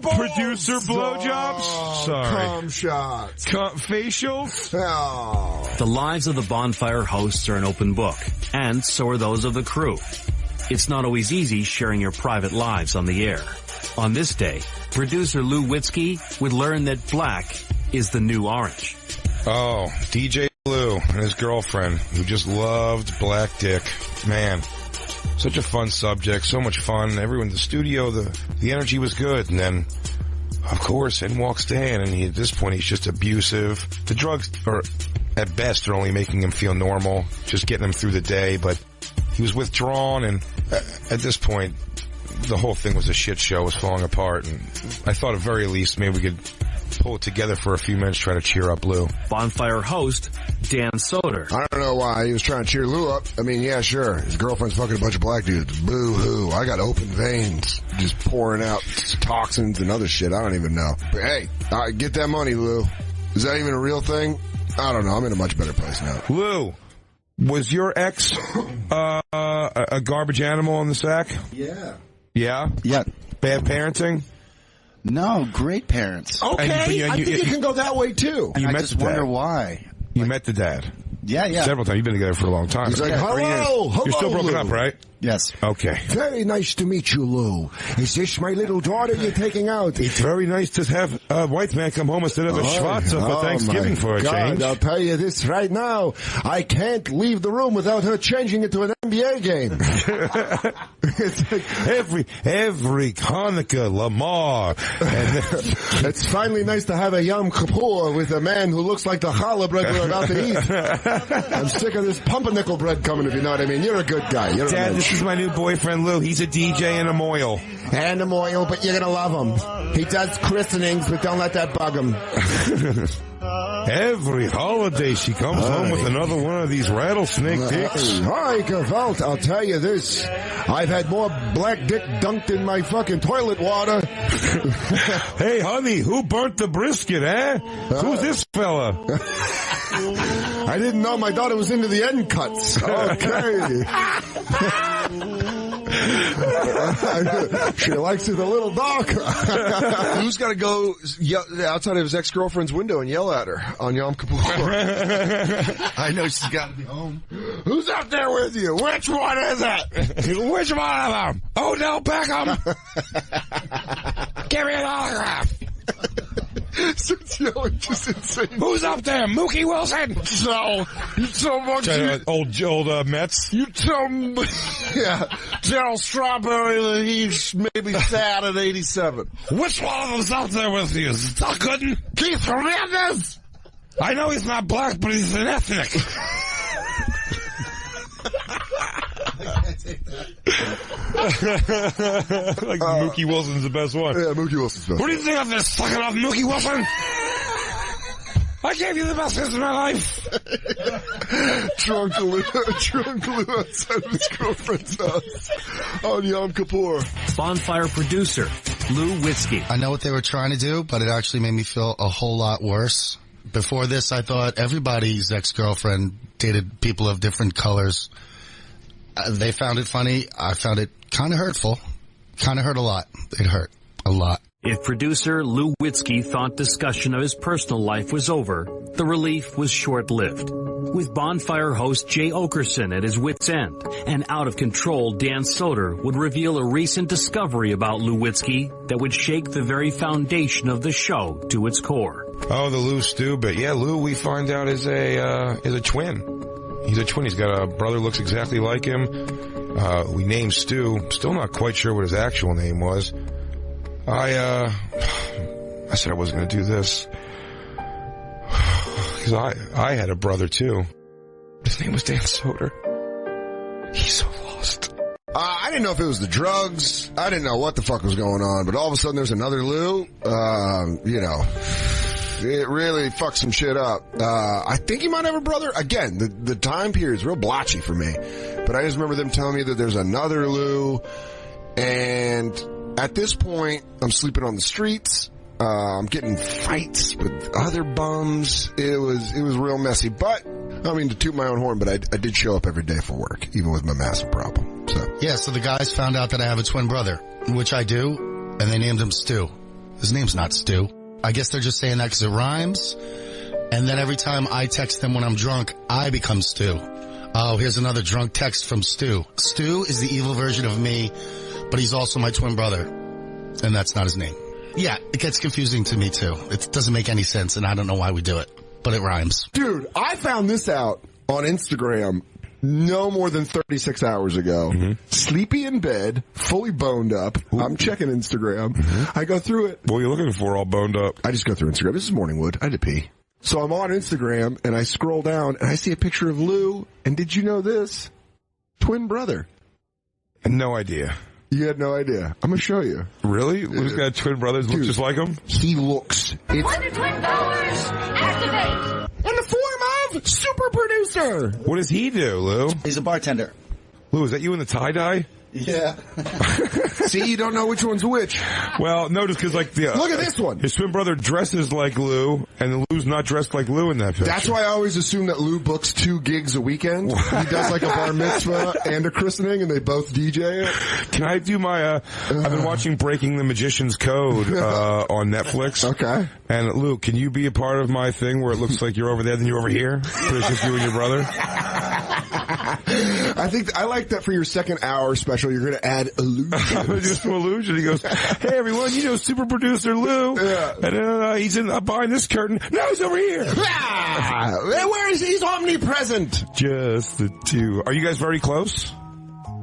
producer blowjobs. Sorry. Cum shots. Facials. Oh. The lives of the Bonfire hosts are an open book, and so are those of the crew. It's not always easy sharing your private lives on the air. On this day, producer Lou Witzke would learn that black is the new orange. Oh, DJ Lou and his girlfriend, who just loved black dick. Man, such a fun subject, so much fun. Everyone in the studio, the energy was good. And then, of course, in walks Dan, and at this point, he's just abusive. The drugs are, at best, are only making him feel normal, just getting him through the day. But he was withdrawn, and at this point, the whole thing was a shit show, was falling apart. And I thought at very least maybe we could pull it together for a few minutes, try to cheer up Lou. Bonfire host Dan Soder. I don't know why he was trying to cheer Lou up. I mean, yeah, sure. His girlfriend's fucking a bunch of black dudes. Boo-hoo. I got open veins. Just pouring out toxins and other shit. I don't even know. But hey, get that money, Lou. Is that even a real thing? I don't know. I'm in a much better place now. Lou, was your ex a garbage animal in the sack? Yeah. Yeah? Yeah. Bad parenting? No, great parents. Okay, I think it can go that way too. And I just wonder why. You met the dad? Yeah. Several times. You've been together for a long time. He's like, hello, You're still broken up, right? Yes. Okay. Very nice to meet you, Lou. Is this my little daughter you're taking out? It's very nice to have a white man come home instead of a Schwarzer for Thanksgiving for a change. I'll tell you this right now. I can't leave the room without her changing into an NBA game. It's like every Hanukkah, Lamar. And it's finally nice to have a Yom Kippur with a man who looks like the challah bread we're about to eat. I'm sick of this pumpernickel bread coming, if you know what I mean. You're a good guy. You're Dad, this is my new boyfriend, Lou. He's a DJ and a moil. And a moil, but you're going to love him. He does christenings, but don't let that bug him. Every holiday she comes home with another one of these rattlesnake dicks. Hi, Gewalt, I'll tell you this. I've had more black dick dunked in my fucking toilet water. Hey, honey, who burnt the brisket, eh? Who's this fella? I didn't know my daughter was into the end cuts. Okay. She likes it a little darker. Who's got to go outside of his ex-girlfriend's window and yell at her on Yom Kippur? I know she's got to be home. Who's out there with you? Which one is it? Which one of them? Odell Beckham? Give me an autograph. Starts yelling just insane. Who's up there? Mookie Wilson? No. You tell much. Old Mets? You tell me. Yeah. Gerald Strawberry, he's maybe sad at 87. Which one of them's out there with you? Is it Doug Gooden? Keith Hernandez? I know he's not black, but he's an ethnic. Like Mookie Wilson's the best one. Yeah, Mookie Wilson's the best. What do you think of this sucking off Mookie Wilson? I gave you the best kiss of my life. Drunk Lou outside of his girlfriend's house on Yom Kippur. Bonfire producer Lou Witzke. I know what they were trying to do, but it actually made me feel a whole lot worse. Before this, I thought everybody's ex-girlfriend dated people of different colors. They found it funny. I found it kind of hurtful. Kind of hurt a lot. It hurt a lot. If producer Lou Witzke thought discussion of his personal life was over, the relief was short-lived. With Bonfire host Jay Oakerson at his wit's end, and out-of-control Dan Soder would reveal a recent discovery about Lou Witzke that would shake the very foundation of the show to its core. Oh, the Lou stew bit. Yeah, Lou, we find out, is a twin. He's a twin. He's got a brother looks exactly like him. We named Stu. Still not quite sure what his actual name was. I said I wasn't going to do this. Because I had a brother too. His name was Dan Soder. He's so lost. I didn't know if it was the drugs. I didn't know what the fuck was going on. But all of a sudden there's another Lou. It really fucked some shit up. I think he might have a brother. Again, the time period is real blotchy for me. But I just remember them telling me that there's another Lou. And at this point, I'm sleeping on the streets. I'm getting fights with other bums. It was real messy. But I don't mean to toot my own horn, but I did show up every day for work, even with my massive problem. So yeah, so the guys found out that I have a twin brother, which I do, and they named him Stu. His name's not Stu. I guess they're just saying that because it rhymes. And then every time I text them when I'm drunk, I become Stu. Oh, here's another drunk text from Stu. Stu is the evil version of me, but he's also my twin brother. And that's not his name. Yeah, it gets confusing to me too. It doesn't make any sense, and I don't know why we do it. But it rhymes. Dude, I found this out on Instagram no more than 36 hours ago. Sleepy in bed, fully boned up. I'm checking Instagram. I go through it. What are you looking for all boned up? I just go through Instagram. This is Morningwood. I had to pee. So I'm on Instagram, and I scroll down, and I see a picture of Lou, and did you know this? Twin brother. No idea. You had no idea. I'm going to show you. Really? Lou's got twin brothers look just like him? He looks. Wonder Twin powers, activate! In the form of super producer. What does he do, Lou? He's a bartender. Lou, is that you in the tie-dye? Yeah. See, you don't know which one's which. Well, no, just because, like, look at this one. His twin brother dresses like Lou, and Lou's not dressed like Lou in that picture. That's why I always assume that Lou books 2 gigs a weekend. He does like a bar mitzvah and a christening, and they both DJ it. Can I do my, I've been watching Breaking the Magician's Code, on Netflix. Okay. And Lou, can you be a part of my thing where it looks like you're over there and you're over here? But it's just you and your brother? I think I like that for your second hour special. You're going to add illusion. I'm going to do some illusion. He goes, "Hey everyone, you know super producer Lou, and he's in behind this curtain. No, he's over here. Where is he? He's omnipresent. Just the two. Are you guys very close?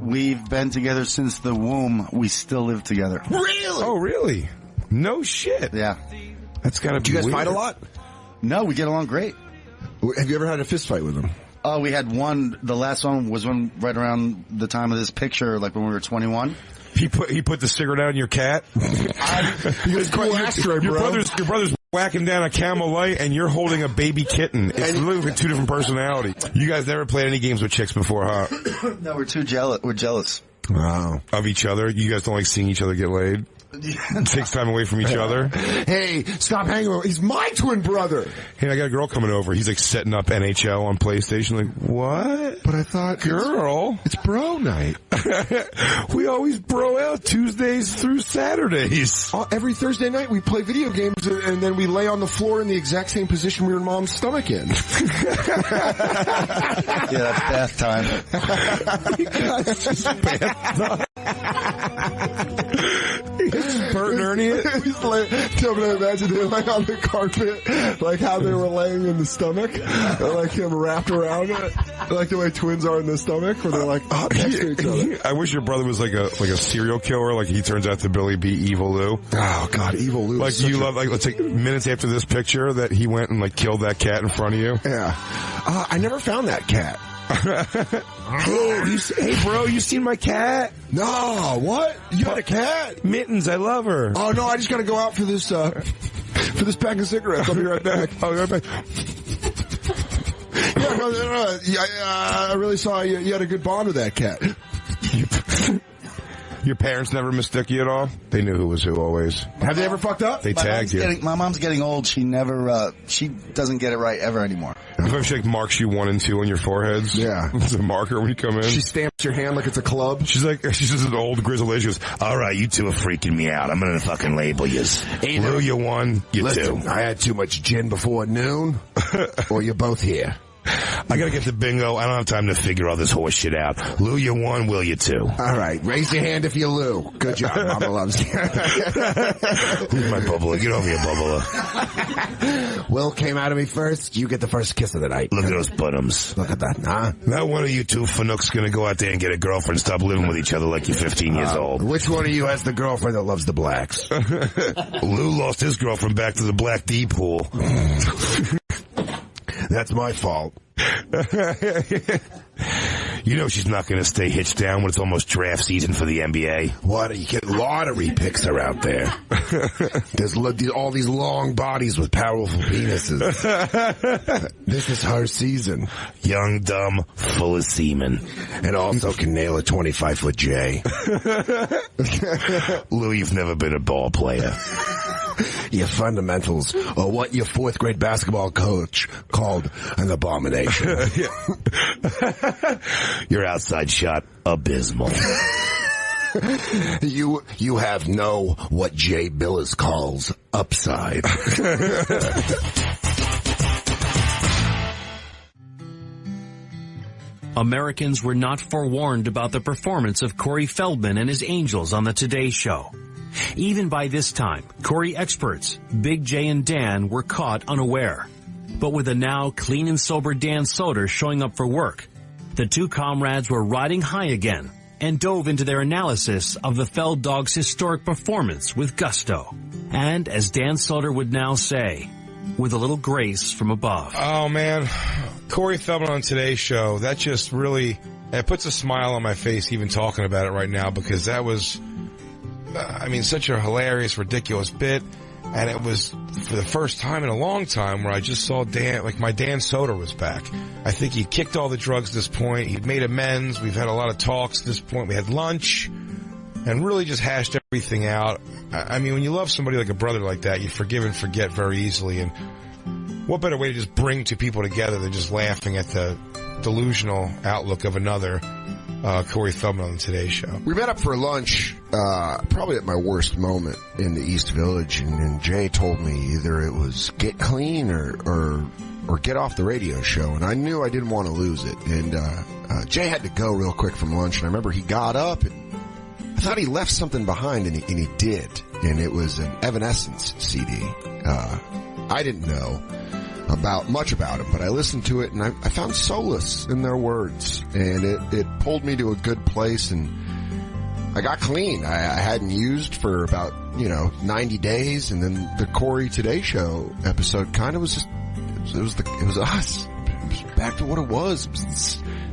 We've been together since the womb. We still live together. Really? Oh, really? No shit. Yeah. That's gotta be. Do you guys weird. fight a lot? No, we get along great. Have you ever had a fist fight with him? Oh, we had one. The last one was one right around the time of this picture, like when we were 21. He put the cigarette out on your cat. Your brother's whacking down a Camel Light, and you're holding a baby kitten. It's literally like 2 different personalities. You guys never played any games with chicks before, huh? No, we're too jealous. We're jealous. Wow. Of each other. You guys don't like seeing each other get laid. It takes time away from each other. Hey, stop hanging with him. He's my twin brother. Hey, I got a girl coming over. He's like setting up NHL on PlayStation. Like, what? But I thought, girl, it's bro night. We always bro out Tuesdays through Saturdays. Every Thursday night we play video games and then we lay on the floor in the exact same position we were in Mom's stomach in. Yeah, that's bath time. That's just bath time. Bert and Ernie it? Tell me to imagine they like on the carpet, like how they were laying in the stomach, or like him wrapped around it, like the way twins are in the stomach, where they're like next to each other. I wish your brother was like a serial killer, like he turns out to Billy be Evil Lou. Oh God, Evil Lou. Like you love, like let's take minutes after this picture that he went and like killed that cat in front of you. Yeah, I never found that cat. Hey, bro, you seen my cat? No, what? You got a cat? Mittens, I love her. Oh no, I just gotta go out for this pack of cigarettes. I'll be right back. I'll be right back. Yeah, no, I really saw you had a good bond with that cat. Your parents never mistook you at all? They knew who was who always. Have they ever fucked up? They tagged you. My mom's getting old. She never, she doesn't get it right ever anymore. If she like marks you 1 and 2 on your foreheads. Yeah. It's a marker when you come in. She stamps your hand like it's a club. She's just an old grizzled lady. She goes, all right, you two are freaking me out. I'm gonna fucking label yous. Lou, you 1, you 2. I had too much gin before noon, or you're both here. I gotta get to bingo. I don't have time to figure all this horse shit out. Lou, you 1, Will, you 2. All right, raise your hand if you're Lou. Good job, Mama loves you. Who's my bubbler? Get over here, bubbler. Will came out of me first. You get the first kiss of the night. Look at those bottoms. Look at that, huh? Now one of you 2 fanooks gonna go out there and get a girlfriend and stop living with each other like you're 15 years old. Which one of you has the girlfriend that loves the blacks? Lou lost his girlfriend back to the Black D pool. That's my fault. You know she's not going to stay hitched down when it's almost draft season for the NBA. What? You get lottery picks are out there. There's all these long bodies with powerful penises. This is her season. Young, dumb, full of semen. And also can nail a 25-foot J. Lou, you've never been a ball player. your fundamentals are what your fourth grade basketball coach called an abomination. Your outside shot, abysmal. You have what Jay Billis calls upside. Americans were not forewarned about the performance of Cory Feldman and his Angels on the Today Show. Even by this time, Cory experts, Big J and Dan, were caught unaware. But with a now clean and sober Dan Soder showing up for work, the two comrades were riding high again and dove into their analysis of the Feld Dog's historic performance with gusto. And, as Dan Soder would now say, with a little grace from above. Oh, man. Cory Feldman on Today's Show, that just really, it puts a smile on my face even talking about it right now, because that was, such a hilarious, ridiculous bit. And it was for the first time in a long time where I just saw my Dan Soder was back. I think he kicked all the drugs at this point. He'd made amends. We've had a lot of talks at this point. We had lunch and really just hashed everything out. I mean, when you love somebody like a brother like that, you forgive and forget very easily. And what better way to just bring two people together than just laughing at the delusional outlook of another Cory Feldman on the Today Show. We met up for lunch, probably at my worst moment in the East Village, and Jay told me either it was get clean or get off the radio show, and I knew I didn't want to lose it. And Jay had to go real quick from lunch, and I remember he got up, and I thought he left something behind, and he did, and it was an Evanescence CD. I didn't know much about it, but I listened to it and I found solace in their words, and it pulled me to a good place, and I got clean. I hadn't used for about 90 days, and then the Cory Today Show episode kind of was just it was us. It was back to what it was. It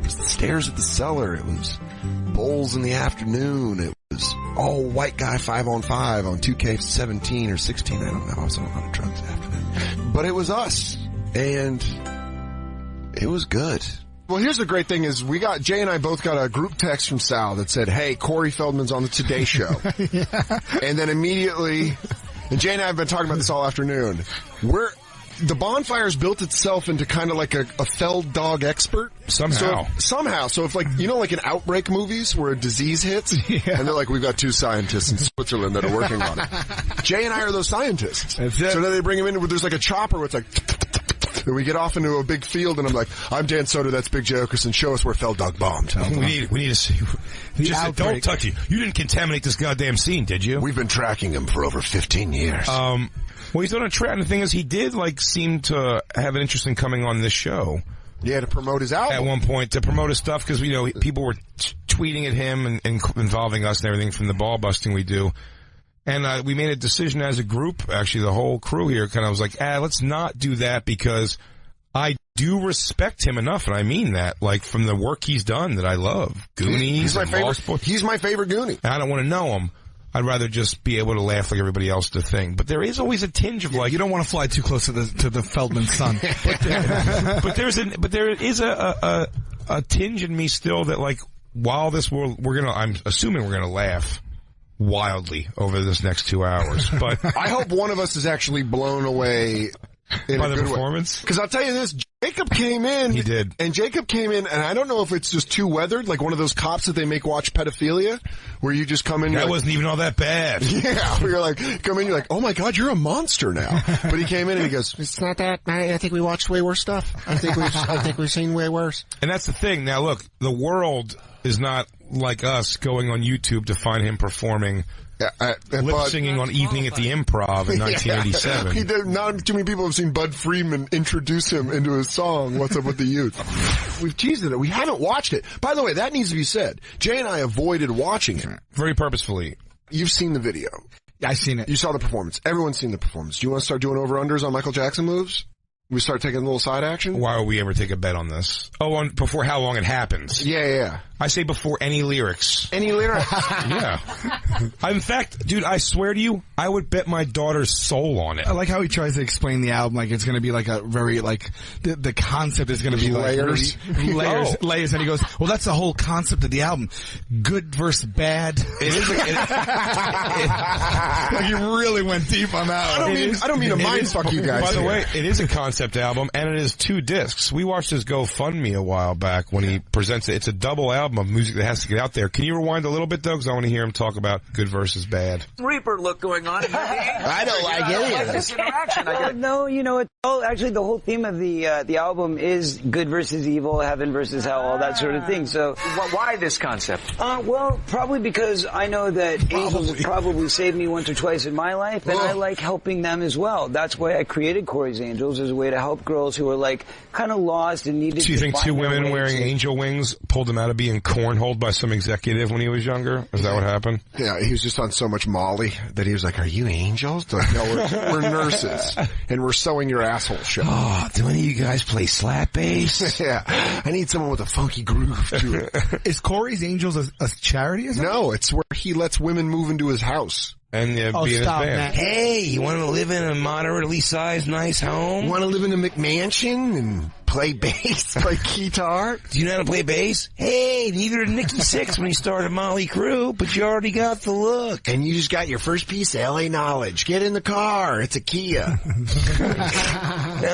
was the stairs at the cellar. It was bowls in the afternoon. It was all white guy 5-on-5 on 2K17 or 16. I don't know. I was on a lot of drugs after that, but it was us. And it was good. Well, here's the great thing is Jay and I both got a group text from Sal that said, hey, Cory Feldman's on the Today Show. Yeah. And then immediately, and Jay and I have been talking about this all afternoon, the Bonfire's built itself into kind of like a Feld dog expert. Somehow. So if like in outbreak movies where a disease hits, and they're like, we've got two scientists in Switzerland that are working on it. Jay and I are those scientists. That's it. So then they bring him in, there's like a chopper where it's like, and we get off into a big field, and I'm like, I'm Dan Soder, that's Big J Oakerson, show us where Feld Dog bombed. We need to see. Just said, don't touch it. You didn't contaminate this goddamn scene, did you? We've been tracking him for over 15 years. Well, he's on a track, and the thing is, he did, seem to have an interest in coming on this show. Yeah, to promote his album. At one point, to promote his stuff, because, people were tweeting at him and involving us and everything from the ball busting we do. And we made a decision as a group, actually, the whole crew here, kind of was like, let's not do that, because I do respect him enough, and I mean that, from the work he's done that I love. Goonies. He's my favorite Goonie. And I don't want to know him. I'd rather just be able to laugh like everybody else to thing. But there is always a tinge of you don't want to fly too close to the Feldman sun. but there is a tinge in me still that while I'm assuming we're gonna laugh wildly over this next 2 hours. But I hope one of us is actually blown away by the performance. Because I'll tell you this, Jacob came in. He did. And Jacob came in, and I don't know if it's just too weathered, like one of those cops that they make watch pedophilia, where you just come in. That wasn't even all that bad. Yeah, where you're come in, you're like, oh my God, you're a monster now. But he came in and he goes, it's not that. I think we watched way worse stuff. I think we've seen way worse. And that's the thing. Now look, the world is not like us going on YouTube to find him performing lip singing on Evening at the Improv in 1987. Not too many people have seen Bud Freeman introduce him into his song, What's Up With the Youth. We've teased it. We haven't watched it. By the way, that needs to be said. Jay and I avoided watching it. Very purposefully. You've seen the video. Yeah, I've seen it. You saw the performance. Everyone's seen the performance. Do you want to start doing over-unders on Michael Jackson moves? We start taking a little side action? Why would we ever take a bet on this? Before how long it happens? Yeah. I say before any lyrics. Any lyrics? Yeah. In fact, dude, I swear to you, I would bet my daughter's soul on it. I like how he tries to explain the album like it's going to be like a very, like, the concept is going to be layers. Like really, layers. And he goes, well, that's the whole concept of the album. Good versus bad. It is. Like he really went deep on that. I don't mean to mind fuck you guys. By the way, it is a concept album, and it is 2 discs. We watched his GoFundMe a while back when he presents it. It's a double album of music that has to get out there. Can you rewind a little bit, though? Because I want to hear him talk about good versus bad. Reaper look going on. I don't like any of this. No, you know, actually the whole theme of the album is good versus evil, heaven versus hell, all that sort of thing. So why this concept? Well, probably because I know that angels have probably saved me once or twice in my life, and I like helping them as well. That's why I created Cory's Angels, as a way to help girls who are like kind of lost and needed. Do you think 2 women wearing angel wings pulled him out of being cornholed by some executive when he was younger? Is that what happened? Yeah, he was just on so much Molly that he was like, "Are you angels?" They're like, no, we're nurses, and we're sewing your asshole shut. Oh, do any of you guys play slap bass? Yeah, I need someone with a funky groove to it. Is Cory's Angels a charity or something? No, it's where he lets women move into his house. And be in his band. Hey, you want to live in a moderately sized, nice home? Want to live in a McMansion and play bass, play guitar? Do you know how to play bass? Hey, neither did Nikki Sixx when he started Motley Crue, but you already got the look. And you just got your first piece of LA knowledge. Get in the car. It's a Kia. On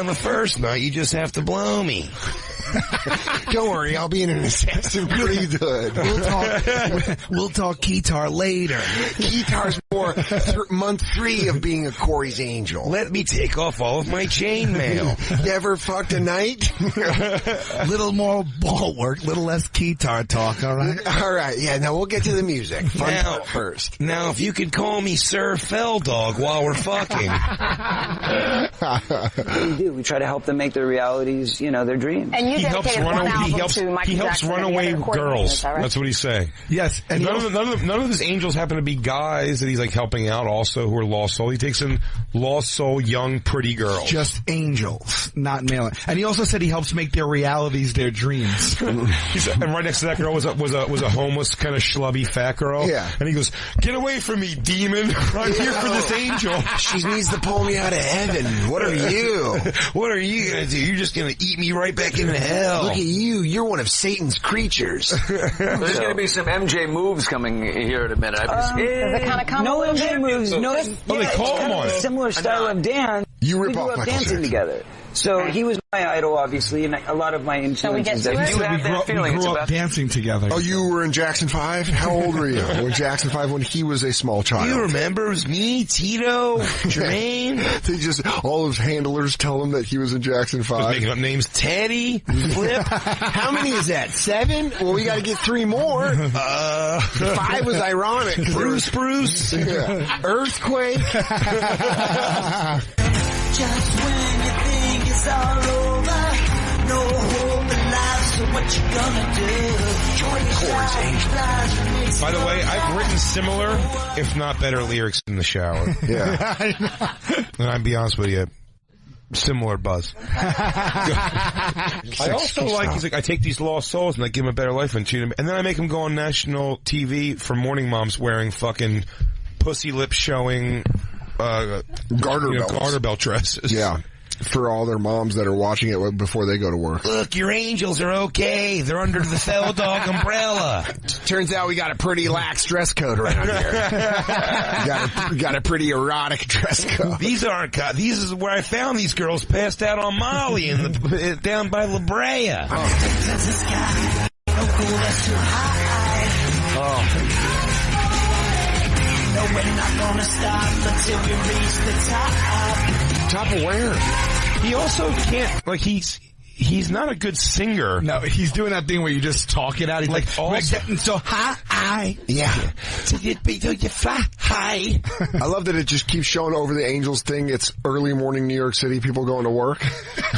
the first night, you just have to blow me. Don't worry, I'll be in an Assassin's Creed hood. We'll talk guitar later. Guitar's more month 3 of being a Cory's Angel. Let me take off all of my chainmail. You ever fucked a night? Little more ball work, little less guitar talk, all right? All right, yeah, now we'll get to the music. Fun part first. Now, if you could call me Sir Feldog while we're fucking. We do. We try to help them make their realities, you know, their dreams. And you dedicated one album to Michael He helps Jackson runaway and girls. Right? That's what he's saying. Yes. And none of his angels happen to be guys that he's like helping out also who are lost soul. He takes in lost soul, young, pretty girls. Just angels, not male. And he also said he helps make their realities their dreams. And right next to that girl was a homeless kind of schlubby fat girl. Yeah. And he goes, "Get away from me, demon! I'm here for this angel. She needs to pull me out of heaven. What are you? What are you gonna do? You're just gonna eat me right back into hell. Look at you. You're one of Satan's creatures." There's going to be some MJ moves coming here in a minute. No MJ moves. No, they call him on it. Similar style of dance. You rip we grew off up Michael dancing Jackson. Together. So he was my idol, obviously, and a lot of my influences. You have that feeling. We grew up dancing together. Oh, you were in Jackson 5? How old were you when Jackson 5 when he was a small child? You remember? It was me, Tito, Jermaine. They just, all his handlers tell him that he was in Jackson 5. Just making up names. Teddy, Flip. How many is that? 7? Well, we got to get 3 more. 5 was ironic. Bruce. Yeah. Earthquake. Just when you think it's all over, no hope in life, so what you gonna do? By the way, I've written similar, if not better, lyrics in the shower. Yeah. And I'll be honest with you, similar buzz. I also he's like, I take these lost souls and I give them a better life and treat them, and then I make them go on national TV for morning moms wearing fucking pussy lips showing garter belt dresses. Yeah. For all their moms that are watching it before they go to work. Look, your angels are okay. They're under the Feldog umbrella. Turns out we got a pretty lax dress code around here. got a pretty erotic dress code. These aren't these is where I found these girls passed out on Molly down by La Brea. No, we're not gonna stop until we reach the top. Top of where? He also can't, like, he's not a good singer. No, he's doing that thing where you just talk it out. He's like we're getting so high. Yeah. So you fly high. I love that it just keeps showing over the Angels thing. It's early morning New York City, people going to work.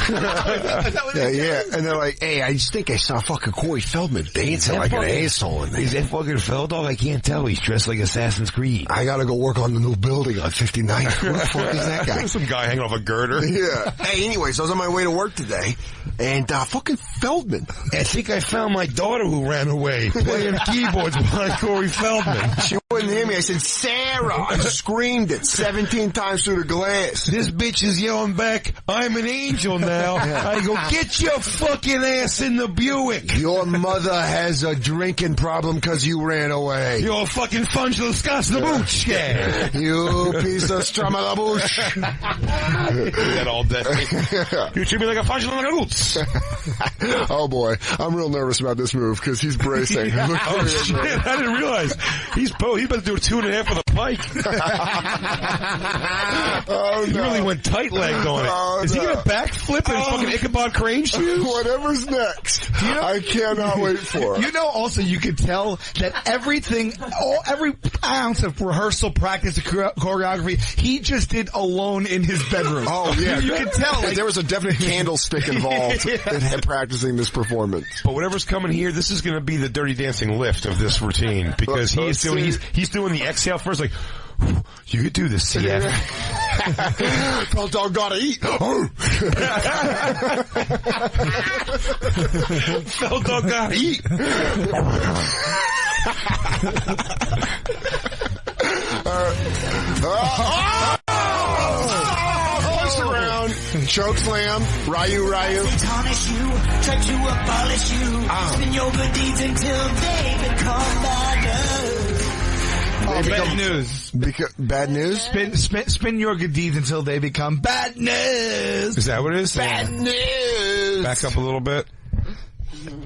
Yeah. And they're like, hey, I just think I saw fucking Cory Feldman dancing like an asshole in there. Is that fucking Feldog? I can't tell. He's dressed like Assassin's Creed. I gotta go work on the new building on 59th. Who the fuck is that guy? Some guy hanging off a girder. Yeah. Hey, anyways, I was on my way to work today. and fucking Feldman. I think I found my daughter who ran away playing keyboards behind Cory Feldman. She wouldn't hear me. I said, Sarah! I screamed it 17 times through the glass. This bitch is yelling back, I'm an angel now. I go, get your fucking ass in the Buick. Your mother has a drinking problem because you ran away. You're a fucking fungel Scotch the Booch. Yeah. You piece of strum of the bush. That all day. You treat me like a fungel the Boots. Oh boy, I'm real nervous about this move because he's bracing. Oh shit, I didn't realize. He's about to do a 2.5 with a pike. Oh, no. He really went tight-legged on it. Oh, is he going to backflip in fucking Ichabod Crane shoes? Whatever's next. I cannot wait for it. You know, also, you could tell that every ounce of rehearsal, practice, choreography, he just did alone in his bedroom. Oh, yeah. You can tell. Like, there was a definite candlestick involved in practicing this performance. But whatever's coming here, this is going to be the Dirty Dancing lift of this routine because he's doing the exhale first, like, you could do this, CF. Felt dog gotta eat. Felt dog gotta eat. Push around. Choke slam. Ryu. Tarnish you, try to abolish you. Spin your good deeds until they become bad. Bad news. Bad news? Spin your good deeds until they become bad news. Is that what it is? Bad news. Back up a little bit.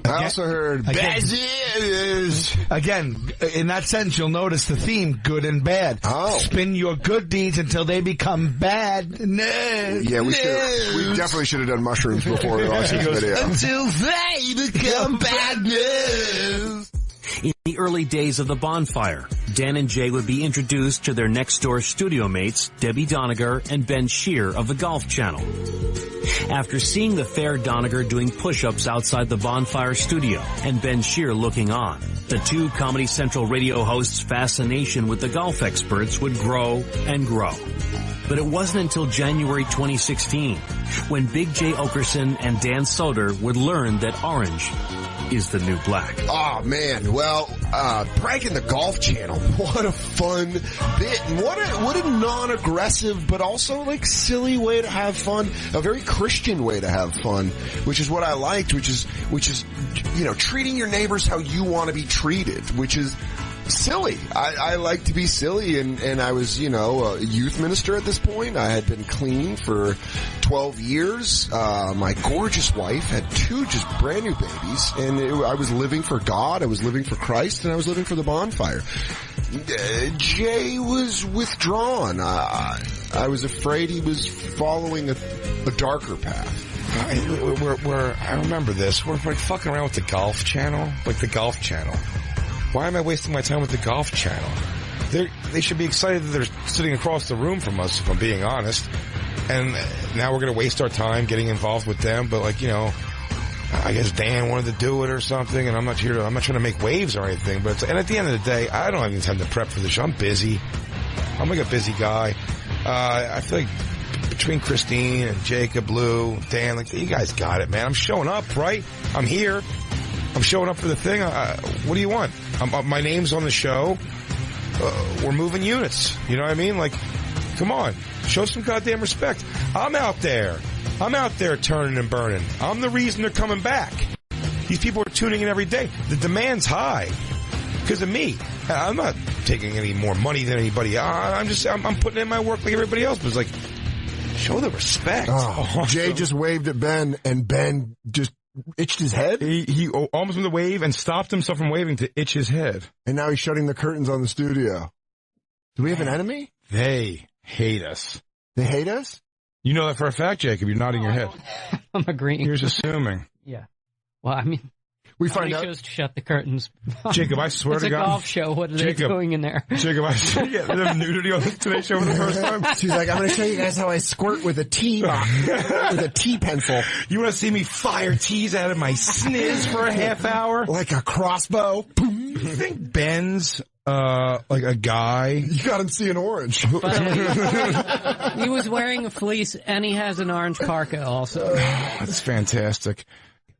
I also heard bad news. Again, in that sentence, you'll notice the theme, good and bad. Oh. Spin your good deeds until they become bad news. Yeah, we definitely should have done mushrooms before we watched this video. Until they become bad news. In the early days of the Bonfire, Dan and Jay would be introduced to their next-door studio mates, Debbie Doniger and Ben Shear of the Golf Channel. After seeing the fair Doniger doing push-ups outside the Bonfire studio and Ben Shear looking on, the two Comedy Central radio hosts' fascination with the golf experts would grow and grow. But it wasn't until January 2016 when Big J. Oakerson and Dan Soder would learn that orange is the new black. Oh man, well, pranking the Golf Channel, what a fun bit, and what a non-aggressive but also like silly way to have fun, a very Christian way to have fun, which is what I liked, which is you know, treating your neighbors how you want to be treated, which is silly. I like to be silly, and I was, you know, a youth minister at this point. I had been clean for 12 years. My gorgeous wife had 2 just brand new babies, and I was living for God, I was living for Christ, and I was living for the Bonfire. Jay was withdrawn. I was afraid he was following a darker path. I remember this. We're like fucking around with the Golf Channel, like the Golf Channel. Why am I wasting my time with the Golf Channel? They should be excited that they're sitting across the room from us, if I'm being honest. And now we're going to waste our time getting involved with them. But like, you know, I guess Dan wanted to do it or something, and I'm not trying to make waves or anything. But and at the end of the day, I don't have any time to prep for the show. I'm busy. I'm like a busy guy. I feel like between Christine and Jacob, Lou, Dan, like, you guys got it, man. I'm showing up, right? I'm here. I'm showing up for the thing. What do you want? My name's on the show. We're moving units. You know what I mean? Like, come on. Show some goddamn respect. I'm out there turning and burning. I'm the reason they're coming back. These people are tuning in every day. The demand's high because of me. I'm not taking any more money than anybody. I'm putting in my work like everybody else. But it's like, show the respect. Oh, Jay just waved at Ben, and Ben just itched his head? He almost went to wave and stopped himself from waving to itch his head. And now he's shutting the curtains on the studio. Do we have an enemy? They hate us. They hate us? You know that for a fact, Jacob. You're nodding your head. I'm agreeing. Here's assuming. Yeah. Well, I mean, we find out. Chose to shut the curtains. Jacob, I swear to God. It's a golf show. What are they doing in there? Jacob, I swear. Yeah, they have nudity on the Today Show for the first time. She's like, I'm going to show you guys how I squirt with a T with a T pencil. You want to see me fire T's out of my sniz for a half hour? Like a crossbow? You think Ben's Like a guy. You got him seeing orange. He was wearing a fleece, and he has an orange parka also. That's fantastic.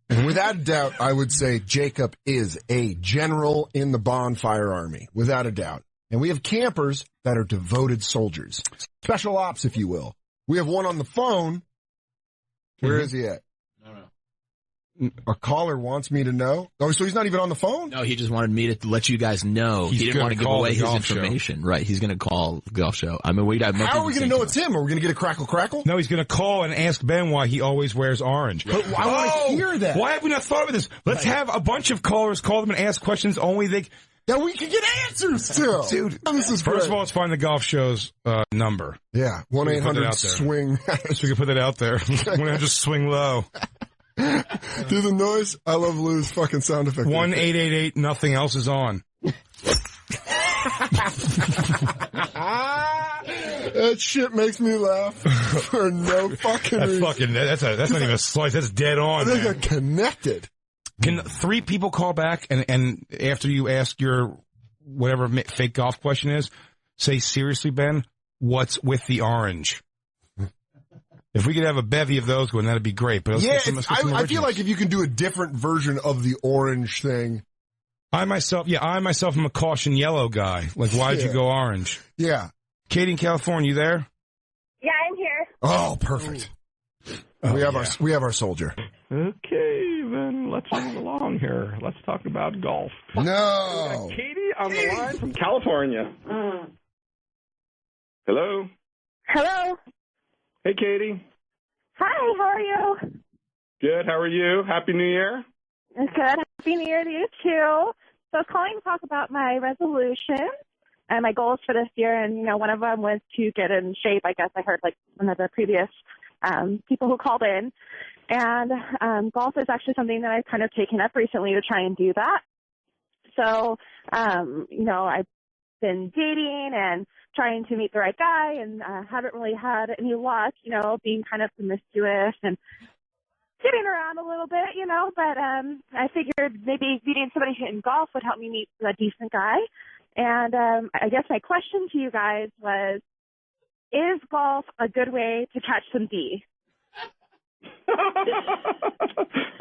And without a doubt, I would say Jacob is a general in the Bonfire Army, without a doubt. And we have campers that are devoted soldiers. Special ops, if you will. We have one on the phone. Where is he at? A caller wants me to know. Oh, so he's not even on the phone? No, he just wanted me to let you guys know. He didn't want to give away his information. Right, he's going to call the golf show. I mean, how are we going to know it's him? Are we going to get a crackle? No, he's going to call and ask Ben why he always wears orange. But I want to hear that. Why have we not thought of this? Let's have a bunch of callers call them and ask questions only they... That we can get answers to. Dude, this is first of all, let's find the golf show's number. Yeah, 1-800-SWING. So we can put that out there. 1-800-SWING low. Do the noise. I love Lou's fucking sound effect. 1-888 nothing else is on. That shit makes me laugh for no fucking reason. That's not even a slice. That's dead on. They got connected. Can 3 people call back and after you ask your whatever fake golf question is, say, seriously, Ben, what's with the orange? If we could have a bevy of those going, that'd be great. But I feel like if you can do a different version of the orange thing. I myself am a caution yellow guy. Like, why did you go orange? Yeah. Katie in California, you there? Yeah, I'm here. Oh, perfect. We have our soldier. Okay, then let's move along here. Let's talk about golf. No. We got Katie on the line from California. Hello? Hello. Hey, Katie. Hi, how are you? Good, how are you? Happy New Year. Good. Happy New Year to you, too. So I was calling to talk about my resolution and my goals for this year. And, one of them was to get in shape. I guess I heard, one of the previous people who called in. And golf is actually something that I've kind of taken up recently to try and do that. So, I've been dating and trying to meet the right guy and haven't really had any luck, being kind of promiscuous and getting around a little bit, but I figured maybe meeting somebody in golf would help me meet a decent guy. And I guess my question to you guys was, is golf a good way to catch some D?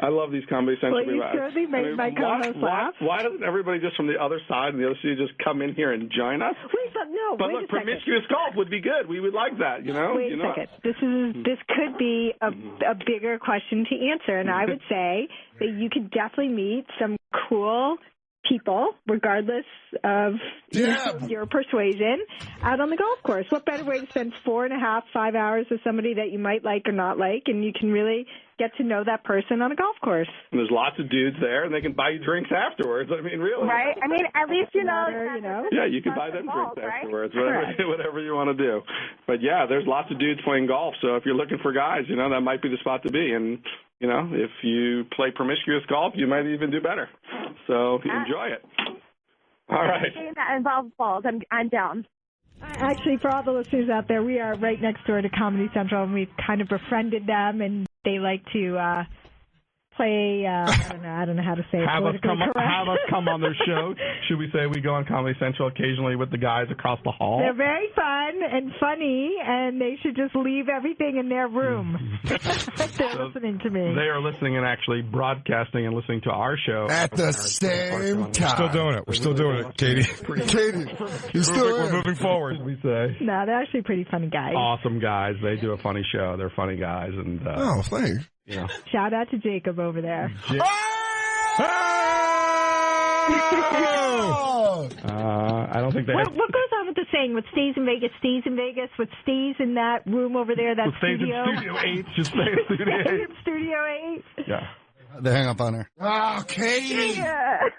I love these Comedy Central. Well, you certainly made my co-host laugh. Why doesn't everybody just from the other side and the other city just come in here and join us? But look, promiscuous golf would be good. We would like that, Wait a second. This could be a bigger question to answer, and I would say that you could definitely meet some cool people, regardless of your persuasion, out on the golf course. What better way to spend 4.5, 5 hours with somebody that you might like or not like, and you can really get to know that person on a golf course. And there's lots of dudes there, and they can buy you drinks afterwards. I mean, really. Right? I mean, at least you know. Yeah, you can buy them drinks afterwards, right? whatever you want to do. But yeah, there's lots of dudes playing golf, so if you're looking for guys, that might be the spot to be. And if you play promiscuous golf, you might even do better. So enjoy it. All right. Anything that involves balls, I'm down. Actually, for all the listeners out there, we are right next door to Comedy Central, and we've kind of befriended them, and they like to play, I don't know how to say it. Have us come on their show. Should we say we go on Comedy Central occasionally with the guys across the hall? They're very fun and funny, and they should just leave everything in their room. They're listening to me. They are listening and actually broadcasting and listening to our show. At the same time. We're still doing it, Katie. Katie, you're still We're moving forward, we say. No, they're actually pretty funny guys. Awesome guys. They do a funny show. They're funny guys. And oh, thanks. Shout out to Jacob over there. I don't think they What goes on with the saying, what stays in Vegas stays in Vegas, what stays in that room over there, that studio? Stays in Studio 8, just stay in Studio 8. Studio 8? Yeah. They hang up on her. Oh, Katie.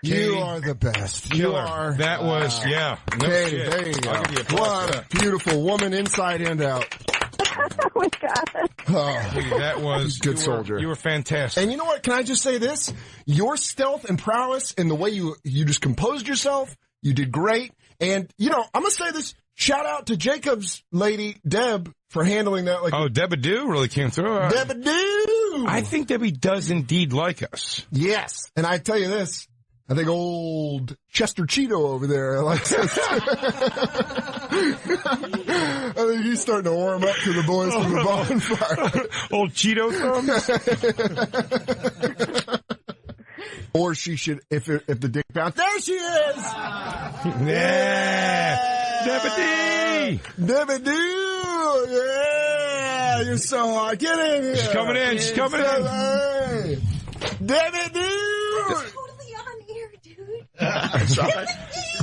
You are the best. You are. That was, Katie, there you go. What a beautiful woman inside and out. Oh, my God. Oh, that was good soldier. You were fantastic. And you know what? Can I just say this? Your stealth and prowess and the way you just composed yourself, you did great. And, I'm going to say this. Shout out to Jacob's lady, Deb, for handling that. Debadoo really came through. Debadoo! I think Debbie does indeed like us. Yes. And I tell you this. I think old Chester Cheeto over there likes it. I think he's starting to warm up to the boys from the Bonfire. Old Cheeto thumbs? Or she should, if the dick bounce, there she is! Yeah! Debbie! Yeah! You're so hot. Get in here! She's coming in. She's coming in. Debbie! Totally on air, dude. That's right.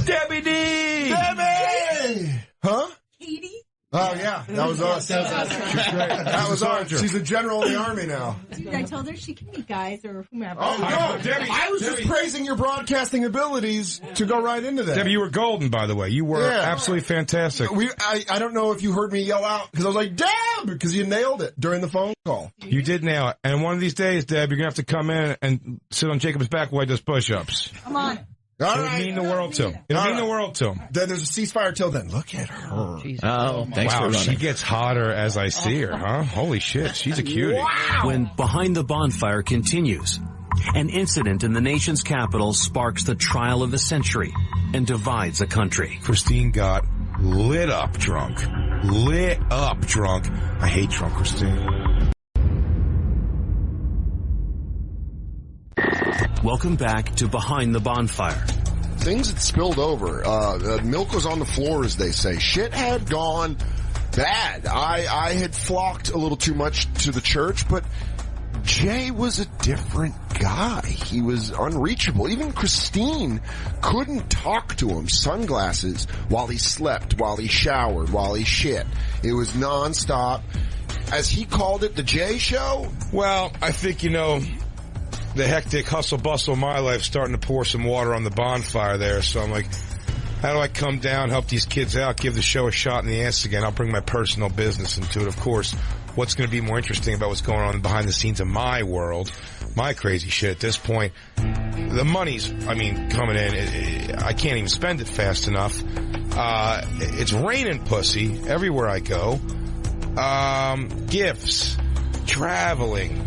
Debbie D! Debbie! Huh? Katie? Oh, yeah. That was us. She's great. That was ours. She's a general in the Army now. Dude, I told her she can meet guys or whomever. Oh, no, Debbie. I was just praising your broadcasting abilities to go right into that. Debbie, you were golden, by the way. You were absolutely fantastic. I don't know if you heard me yell out, because I was like, Deb! Because you nailed it during the phone call. You did nail it. And one of these days, Deb, you're going to have to come in and sit on Jacob's back while he does push-ups. Come on. All It'll right. mean the world to him. It'll mean the world to him. Then there's a ceasefire till then. Look at her. Oh, thanks for wow, running. she gets hotter as I see her, huh? Holy shit, she's a cutie. Wow. When Behind the Bonfire continues, an incident in the nation's capital sparks the trial of the century and divides a country. Christine got lit up drunk. Lit up drunk. I hate drunk Christine. Welcome back to Behind the Bonfire. Things had spilled over. Milk was on the floor, as they say. Shit had gone bad. I had flocked a little too much to the church, but Jay was a different guy. He was unreachable. Even Christine couldn't talk to him. Sunglasses while he slept, while he showered, while he shit. It was nonstop. As he called it, the Jay Show? Well, I think, the hectic hustle bustle of my life starting to pour some water on the bonfire there. So I'm like, how do I come down, help these kids out, give the show a shot in the ass again? I'll bring my personal business into it. Of course, what's going to be more interesting about what's going on behind the scenes of my world, my crazy shit at this point, the money's, coming in. I can't even spend it fast enough. It's raining pussy everywhere I go. Gifts, traveling,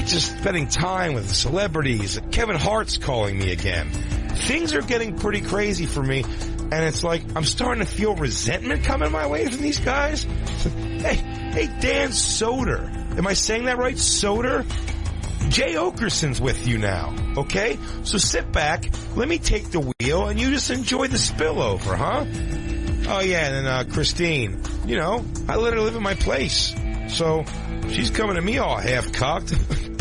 just spending time with celebrities. Kevin Hart's calling me again. Things are getting pretty crazy for me, and it's like I'm starting to feel resentment coming my way from these guys. Hey, Dan Soder. Am I saying that right? Soder? Jay Oakerson's with you now, okay? So sit back, let me take the wheel, and you just enjoy the spillover, huh? Oh, yeah, and then Christine, I let her live in my place. So she's coming to me all half-cocked.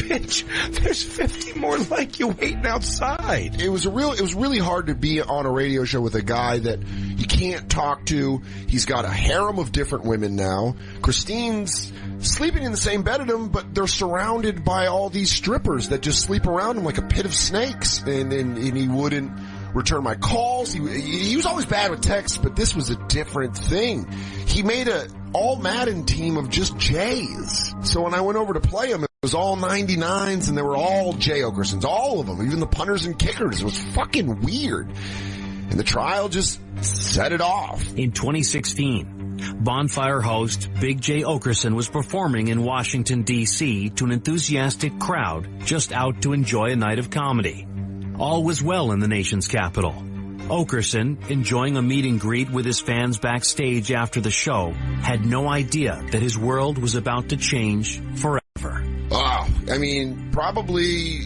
Bitch, there's 50 more like you waiting outside. It was really hard to be on a radio show with a guy that you can't talk to. He's got a harem of different women now. Christine's sleeping in the same bed as him, but they're surrounded by all these strippers that just sleep around him like a pit of snakes. And he wouldn't return my calls. He was always bad with texts, but this was a different thing. He made a all Madden team of just Jays. So when I went over to play him, it was all 99s, and they were all Jay Oakersons, all of them, even the punters and kickers. It was fucking weird. And the trial just set it off. In 2016, Bonfire host Big Jay Oakerson was performing in Washington, D.C. to an enthusiastic crowd just out to enjoy a night of comedy. All was well in the nation's capital. Oakerson, enjoying a meet and greet with his fans backstage after the show, had no idea that his world was about to change forever. Probably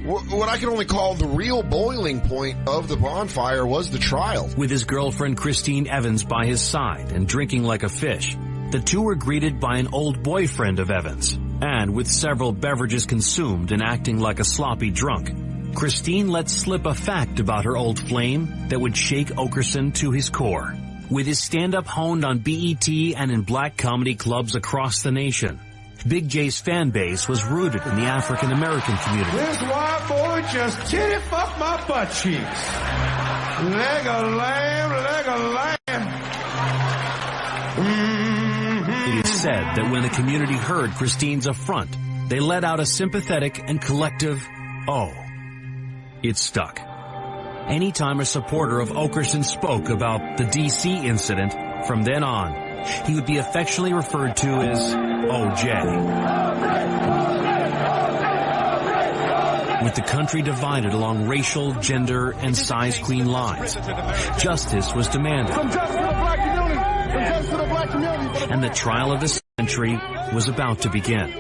what I can only call the real boiling point of the bonfire was the trial. With his girlfriend Christine Evans by his side and drinking like a fish, the two were greeted by an old boyfriend of Evans. And with several beverages consumed and acting like a sloppy drunk, Christine let slip a fact about her old flame that would shake Oakerson to his core. With his stand-up honed on BET and in black comedy clubs across the nation, Big J's fan base was rooted in the African-American community. This white boy just titty fucked my butt cheeks. Leg a lamb, leg a lamb. It is said that when the community heard Christine's affront, they let out a sympathetic and collective, "Oh." It stuck. Anytime a supporter of Oakerson spoke about the D.C. incident, from then on, he would be affectionately referred to as OJ. with the country divided along racial, gender, and size queen lines. Justice was demanded. And the trial of the century was about to begin.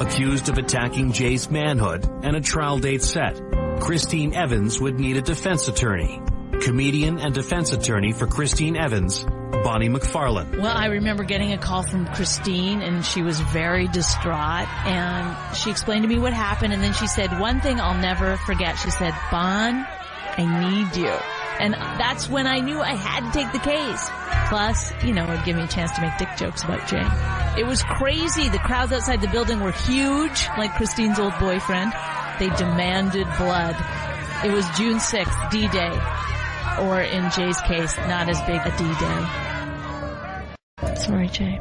Accused of attacking Jay's manhood and a trial date set, Christine Evans would need a defense attorney. Comedian and defense attorney for Christine Evans, Bonnie McFarlane. Well, I remember getting a call from Christine, and she was very distraught, and she explained to me what happened, and then she said one thing I'll never forget. She said, Bon, I need you. And that's when I knew I had to take the case. Plus, it would give me a chance to make dick jokes about Jay. It was crazy. The crowds outside the building were huge, like Christine's old boyfriend. They demanded blood. It was June 6th, D-Day. Or in Jay's case, not as big a D-Day. Sorry, Jay.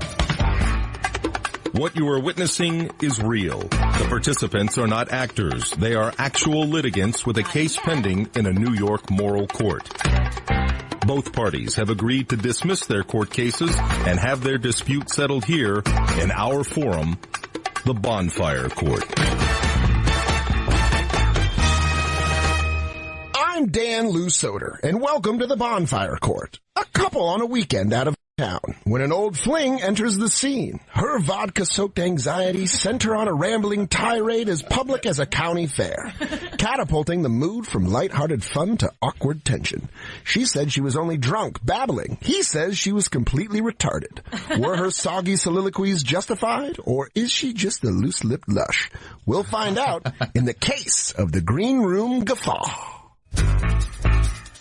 What you are witnessing is real. The participants are not actors. They are actual litigants with a case pending in a New York moral court. Both parties have agreed to dismiss their court cases and have their dispute settled here in our forum, the Bonfire Court. I'm Dan Lou Soder, and welcome to the Bonfire Court. A couple on a weekend out of town when an old fling enters the scene. Her vodka-soaked anxieties sent her on a rambling tirade as public as a county fair, catapulting the mood from lighthearted fun to awkward tension. She said she was only drunk, babbling. He says she was completely retarded. Were her soggy soliloquies justified, or is she just a loose-lipped lush? We'll find out in the case of the Green Room Guffaw.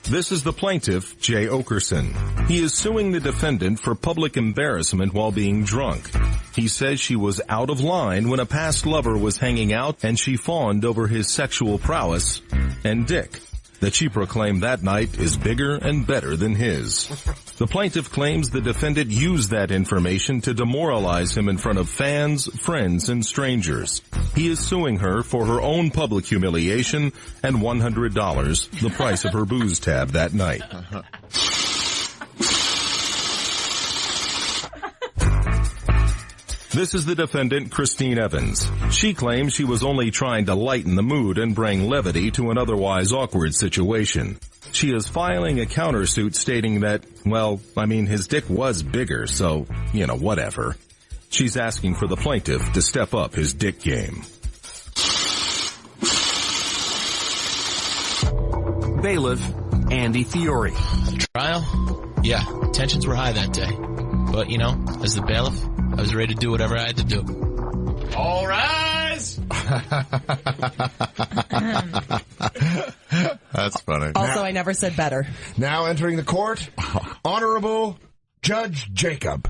This is the plaintiff, Jay Oakerson. He is suing the defendant for public embarrassment while being drunk. He says she was out of line when a past lover was hanging out and she fawned over his sexual prowess and dick that she proclaimed that night is bigger and better than his. The plaintiff claims the defendant used that information to demoralize him in front of fans, friends, and strangers. He is suing her for her own public humiliation and $100, the price of her booze tab that night. This is the defendant, Christine Evans. She claims she was only trying to lighten the mood and bring levity to an otherwise awkward situation. She is filing a countersuit stating that, his dick was bigger, so, whatever. She's asking for the plaintiff to step up his dick game. Bailiff Andy Fiore. Trial? Yeah, tensions were high that day. But, as the bailiff, I was ready to do whatever I had to do. All rise! That's funny. Also, I never said better. Now entering the court, Honorable Judge Jacob.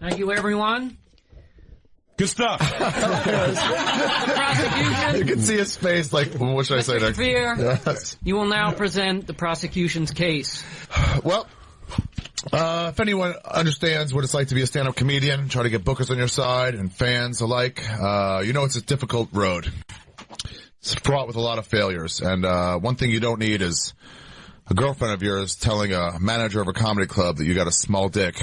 Thank you, everyone. Good stuff. You can see his face like, what should I say next? Yes. You will now present the prosecution's case. Well, if anyone understands what it's like to be a stand-up comedian, try to get bookers on your side and fans alike, it's a difficult road. It's fraught with a lot of failures. And one thing you don't need is a girlfriend of yours telling a manager of a comedy club that you got a small dick.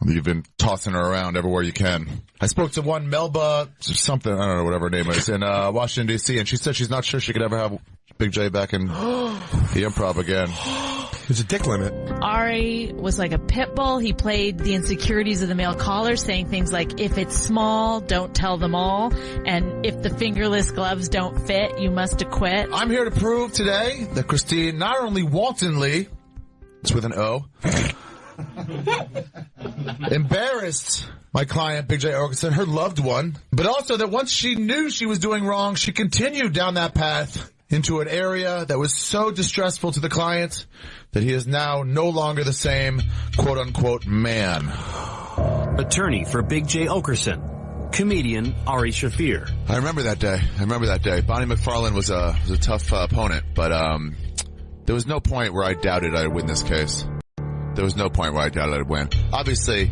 You've been tossing her around everywhere you can. I spoke to one Melba, something, I don't know, whatever her name is, in Washington, D.C., and she said she's not sure she could ever have Big J back in the Improv again. There's a dick limit. Ari was like a pit bull. He played the insecurities of the male caller, saying things like, if it's small, don't tell them all. And if the fingerless gloves don't fit, you must acquit. I'm here to prove today that Christine not only wantonly, it's with an O, embarrassed my client, Big J Oakerson, her loved one, but also that once she knew she was doing wrong, she continued down that path into an area that was so distressful to the client that he is now no longer the same quote-unquote man. Attorney for Big J Oakerson, comedian Ari Shafir. I remember that day. Bonnie McFarlane was a tough opponent, but there was no point where I doubted I'd win this case. There was no point where I doubted I'd win. Obviously,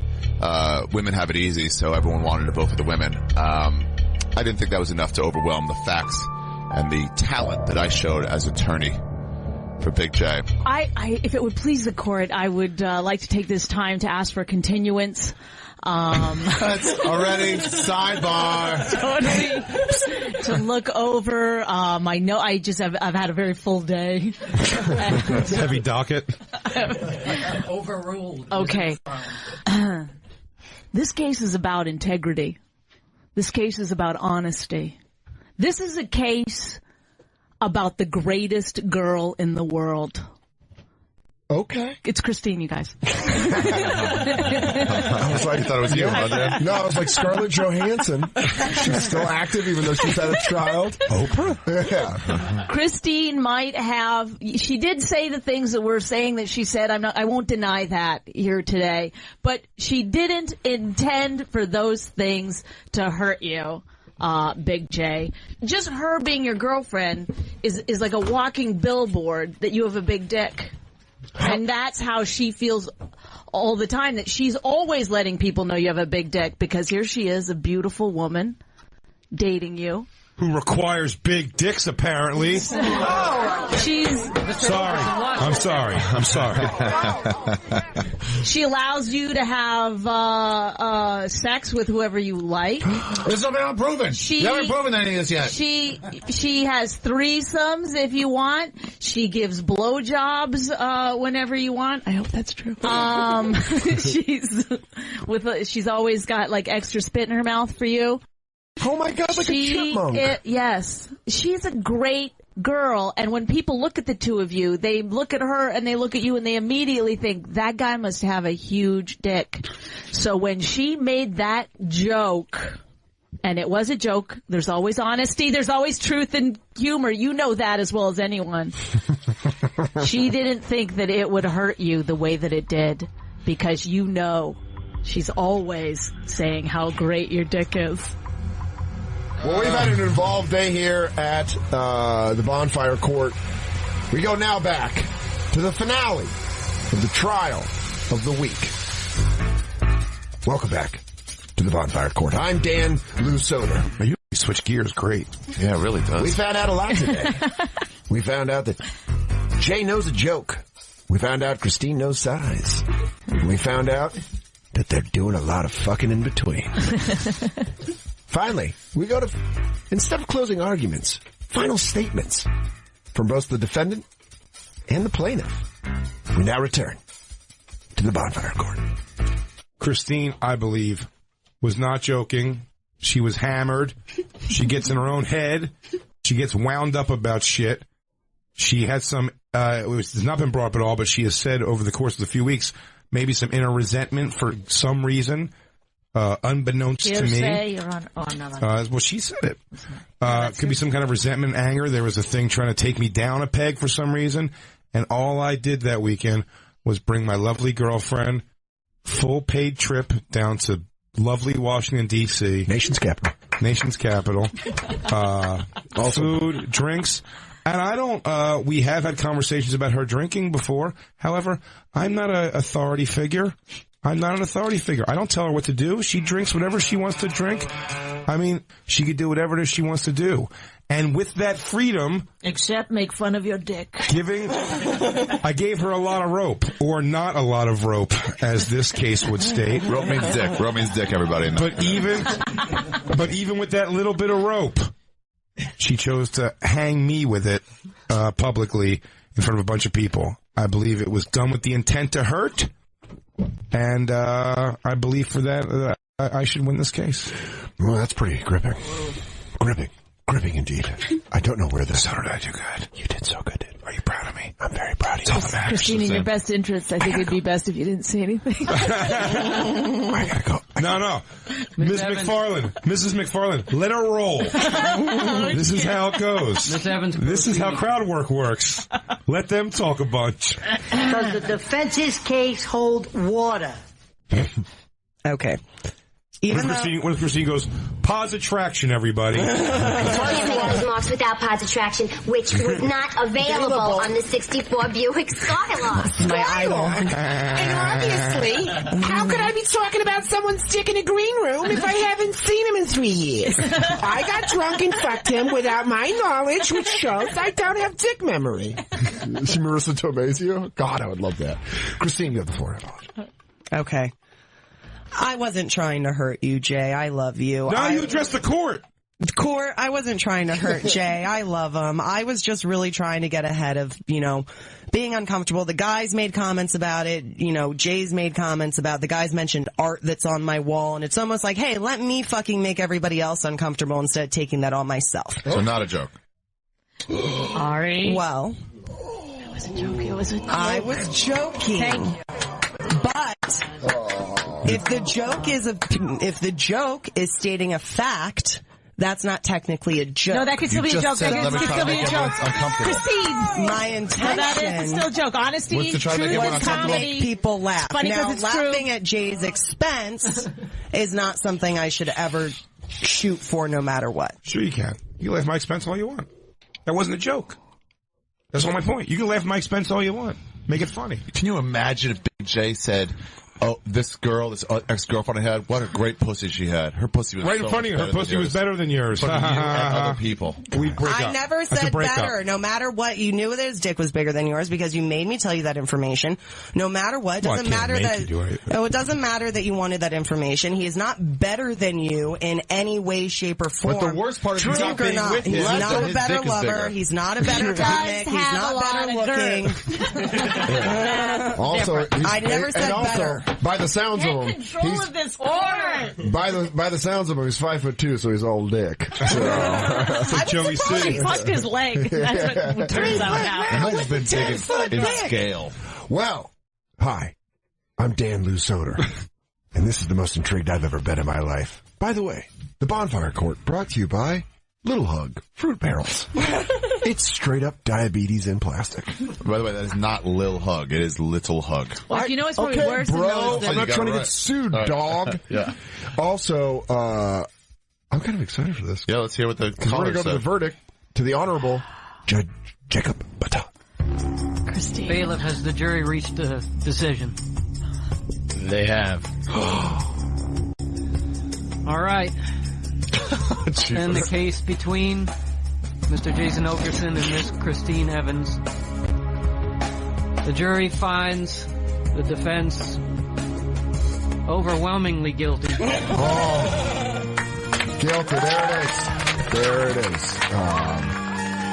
women have it easy, so everyone wanted to vote for the women. I didn't think that was enough to overwhelm the facts and the talent that I showed as attorney for Big J. If it would please the court, I would like to take this time to ask for continuance That's already sidebar. Totally. To look over, I know I've had a very full day. Heavy docket. Overruled. Okay. This case is about integrity. This case is about honesty. This is a case about the greatest girl in the world. Okay. It's Christine, you guys. I was like, you thought it was you, huh? No, I was like Scarlett Johansson. She's still active even though she's had a child. Oprah? Yeah. Christine might have, she did say the things that we're saying that she said. I won't deny that here today. But she didn't intend for those things to hurt you. Big J. Just her being your girlfriend is like a walking billboard that you have a big dick. And that's how she feels all the time, that she's always letting people know you have a big dick, because here she is, a beautiful woman, dating you. Who requires big dicks, apparently. Oh, she's... Sorry. I'm sorry. She allows you to have sex with whoever you like. There's something unproven. You haven't proven any of this yet. She has threesomes if you want. She gives blowjobs whenever you want. I hope that's true. She's always got like extra spit in her mouth for you. Oh my God, like a chipmunk. Yes. She's a great girl, and when people look at the two of you, they look at her and they look at you and they immediately think, that guy must have a huge dick. So when she made that joke, and it was a joke, there's always honesty, there's always truth and humor, you know that as well as anyone. She didn't think that it would hurt you the way that it did, because you know she's always saying how great your dick is. Well, we've had an involved day here at the Bonfire Court. We go now back to the finale of the trial of the week. Welcome back to the Bonfire Court. I'm Dan Lou Soder. You switch gears great. Yeah, it really does. We found out a lot today. We found out that Jay knows a joke. We found out Christine knows size. We found out that they're doing a lot of fucking in between. Finally, we go to, instead of closing arguments, final statements from both the defendant and the plaintiff. We now return to the Bonfire Court. Christine, I believe, was not joking. She was hammered. She gets in her own head. She gets wound up about shit. She had some, it's not been brought up at all, but she has said over the course of the few weeks, maybe some inner resentment for some reason. Unbeknownst to me. Well, she said it. Could be some kind of resentment, anger. There was a thing trying to take me down a peg for some reason. And all I did that weekend was bring my lovely girlfriend, full paid trip down to lovely Washington, D.C. Nation's capital. Food, drinks. And we have had conversations about her drinking before. However, I'm not an authority figure. I don't tell her what to do. She drinks whatever she wants to drink. I mean, she could do whatever it is she wants to do. And with that freedom... Except make fun of your dick. I gave her a lot of rope, or not a lot of rope, as this case would state. Rope means dick. Rope means dick, everybody. But even with that little bit of rope, she chose to hang me with it publicly in front of a bunch of people. I believe it was done with the intent to hurt. And I believe for that I should win this case. Well, that's pretty gripping. Gripping indeed. I don't know where this... How did I do good? You did so good, dude. Are you proud of me? I'm very proud of you. Christine, in your best interest, I think it'd be best if you didn't say anything. I gotta go. No. Mrs. McFarland, let her roll. This is how it goes. Miss Evans. This is how crowd work works. Let them talk a bunch. Does the defense's case hold water? Okay. What if Christine goes, pause attraction, everybody. Was marked without pause attraction, which was not available on the 64 Buick Skylark. My idol. And obviously, how could I be talking about someone's dick in a green room if I haven't seen him in 3 years? I got drunk and fucked him without my knowledge, which shows I don't have dick memory. Is she Marissa Tomazio? God, I would love that. Christine, you have the floor. Okay. I wasn't trying to hurt you, Jay. I love you. No, you addressed the court. Court, I wasn't trying to hurt Jay. I love him. I was just really trying to get ahead of, being uncomfortable. The guys made comments about it. Jay's made comments about the guys mentioned art that's on my wall. And it's almost like, hey, let me fucking make everybody else uncomfortable instead of taking that on myself. So not a joke. Ari. Well. It was a joke. It was a joke. I was joking. But if the joke is stating a fact, that's not technically a joke. No, that could still be a joke. That could still be a joke. Christine. My intention. That is still a joke. Honesty, truth, was to make people laugh. Funny now, it's laughing true. at Jay's expense is not something I should ever shoot for no matter what. Sure you can. You can laugh at my expense all you want. That wasn't a joke. That's all my point. You can laugh at my expense all you want. Make it funny. Can you imagine if Big J said, "Oh, this ex-girlfriend I had, what a great pussy she had. Her pussy was right in front of you. Her pussy was better than yours." You and other people. We break up. I never said better. No matter what, you knew that his dick was bigger than yours because you made me tell you that information. No matter what, it doesn't matter that. It doesn't matter that you wanted that information. He is not better than you in any way, shape, or form. But the worst part is he's not being with He's not a better lover. He's not a better comic. He's not better looking. Also, I never said better. By the sounds of him, Control of this court. by the sounds of him, he's 5'2", so he's all dick. So, like Joey C. He fucked his leg. That's what turns out now. It might have been big in scale. Well, hi, I'm Dan Lou Soder, and this is the most intrigued I've ever been in my life. By the way, the Bonfire Court brought to you by Little Hug Fruit Barrels. It's straight up diabetes in plastic. By the way, that is not Lil Hug. It is Little Hug. Well, you know it's probably worse bro, than those. I'm not trying to get sued, dog. Yeah. Also, I'm kind of excited for this. Yeah, let's hear what the we're going to go to the verdict to the Honorable Judge Jacob Bata. Christine. Bailiff, has the jury reached a decision? They have. All right. And the case between Mr. Jason Oakerson and Miss Christine Evans. The jury finds the defense overwhelmingly guilty. Guilty. There it is.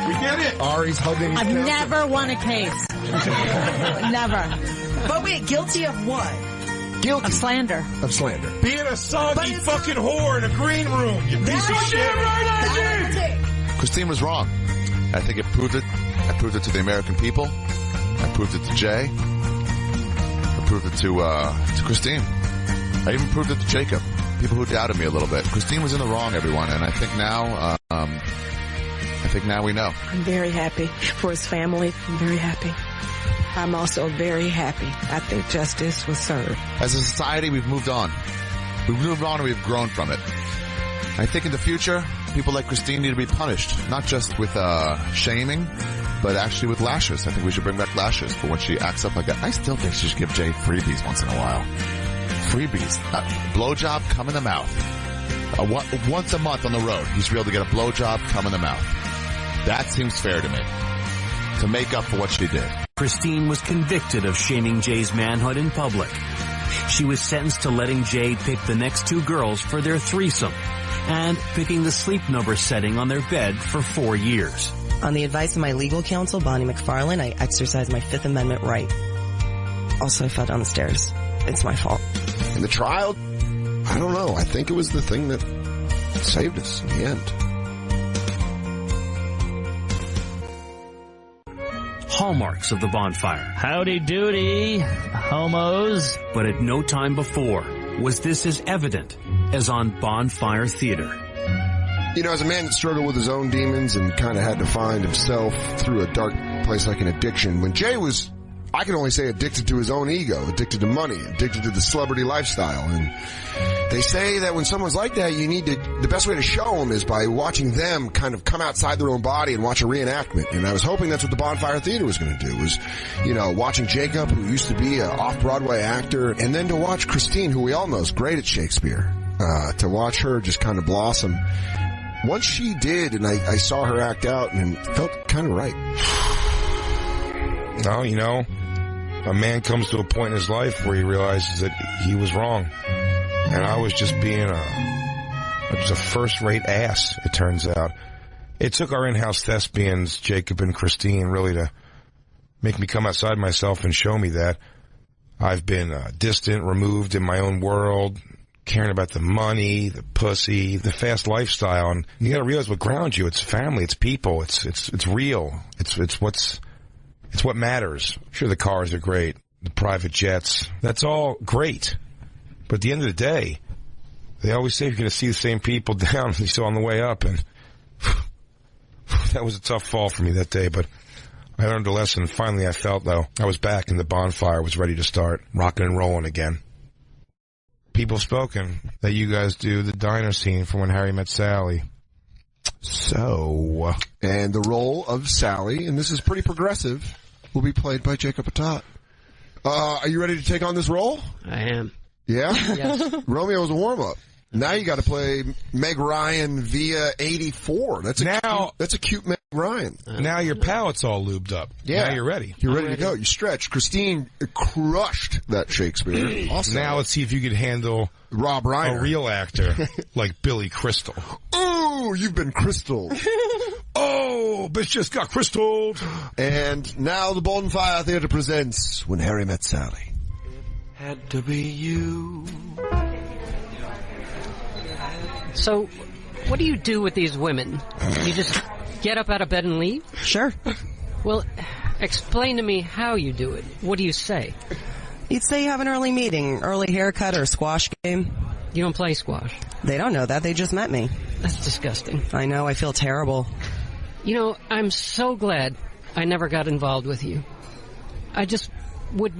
We get it. Ari's hugging. I've never won a case. Never. But wait, guilty of what? Guilty. Of slander. Being a soggy fucking whore in a green room, you piece of shit. Christine was wrong. I think it proved it. I proved it to the American people. I proved it to Jay. I proved it to Christine. I even proved it to Jacob. People who doubted me a little bit. Christine was in the wrong, everyone, and I think now we know. I'm very happy for his family. I'm very happy. I'm also very happy. I think justice was served. As a society, we've moved on. We've moved on and we've grown from it. I think in the future, people like Christine need to be punished, not just with shaming, but actually with lashes. I think we should bring back lashes for when she acts up like that. I still think she should give Jay freebies once in a while. Freebies. Blowjob, cum in the mouth. Once a month on the road, he's able to get a blowjob, cum in the mouth. That seems fair to me. To make up for what she did. Christine was convicted of shaming Jay's manhood in public. She was sentenced to letting Jay pick the next two girls for their threesome and picking the sleep number setting on their bed for 4 years. On the advice of my legal counsel, Bonnie McFarlane, I exercised my Fifth Amendment right. Also, I fell down the stairs. It's my fault. In the trial, I don't know. I think it was the thing that saved us in the end. Hallmarks of the bonfire. Howdy doody, homos. But at no time before was this as evident as on Bonfire Theater. You know, as a man that struggled with his own demons and kind of had to find himself through a dark place like an addiction, when Jay was, I can only say, addicted to his own ego, addicted to money, addicted to the celebrity lifestyle. And they say that when someone's like that, you need to, the best way to show them is by watching them kind of come outside their own body and watch a reenactment. And I was hoping that's what the Bonfire Theater was going to do, was, you know, watching Jacob, who used to be an off-Broadway actor, and then to watch Christine, who we all know is great at Shakespeare, to watch her just kind of blossom. Once she did, and I saw her act out, and it felt kind of right. Well, you know, a man comes to a point in his life where he realizes that he was wrong. And I was just being a first-rate ass, it turns out. It took our in-house thespians, Jacob and Christine, really to make me come outside myself and show me that. I've been distant, removed in my own world, caring about the money, the pussy, the fast lifestyle. And you gotta realize what grounds you. It's family, it's people, it's real. It's what matters. Sure, the cars are great, the private jets, that's all great. But at the end of the day, they always say you're going to see the same people down as you saw on the way up. And that was a tough fall for me that day, but I learned a lesson. Finally, I felt, though, I was back and the bonfire was ready to start rocking and rolling again. People have spoken that you guys do the diner scene from When Harry Met Sally. So, and the role of Sally, and this is pretty progressive, will be played by Jacob Patat. Are you ready to take on this role? I am. Yeah? Yes. Romeo was a warm-up. Now you got to play Meg Ryan via 84. That's a cute Meg Ryan. Now your palate's all lubed up. Yeah. Now you're ready. You're ready to go. You stretched. Christine crushed that Shakespeare. Awesome. Now let's see if you could handle Rob Reiner, a real actor like Billy Crystal. Oh, you've been crystalled. Oh, bitch just got crystalled. And now the Bonfire Theater presents When Harry Met Sally. Had to be you. So, what do you do with these women? You just get up out of bed and leave? Sure. Well, explain to me how you do it. What do you say? You'd say you have an early meeting, early haircut, or squash game. You don't play squash. They don't know that. They just met me. That's disgusting. I know. I feel terrible. You know, I'm so glad I never got involved with you. I just would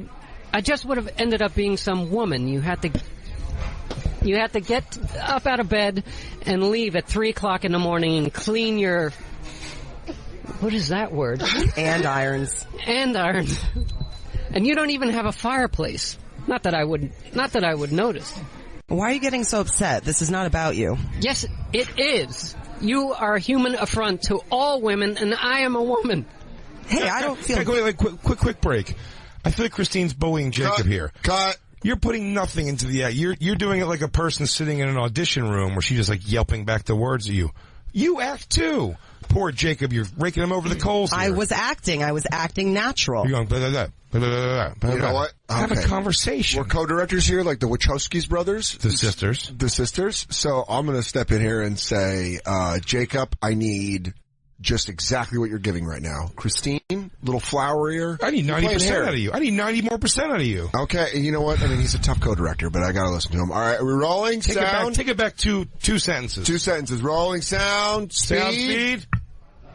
have ended up being some woman. You had to get up out of bed and leave at 3 o'clock in the morning and clean your... What is that word? Andirons. Andirons. And you don't even have a fireplace. Not that I would notice. Why are you getting so upset? This is not about you. Yes, it is. You are a human affront to all women, and I am a woman. Hey, I don't feel... Wait, quick break. I feel like Christine's bullying Jacob here. Cut. You're putting nothing into the act. You're doing it like a person sitting in an audition room where she's just like yelping back the words at you. You act too. Poor Jacob, you're raking him over the coals here. I was acting natural. You're going blah, blah, blah, blah, blah, blah, You know what? Have a conversation. We're co-directors here, like the Wachowskis brothers. The sisters. The sisters. So I'm going to step in here and say, Jacob, I need just exactly what you're giving right now. Christine, little flowerier. I need 90% out of you. I need 90% more of you. Okay, and you know what? I mean, he's a tough co-director, but I got to listen to him. All right, we're rolling. Sound. Take it back two sentences. 2 sentences. Rolling. Sound. Speed.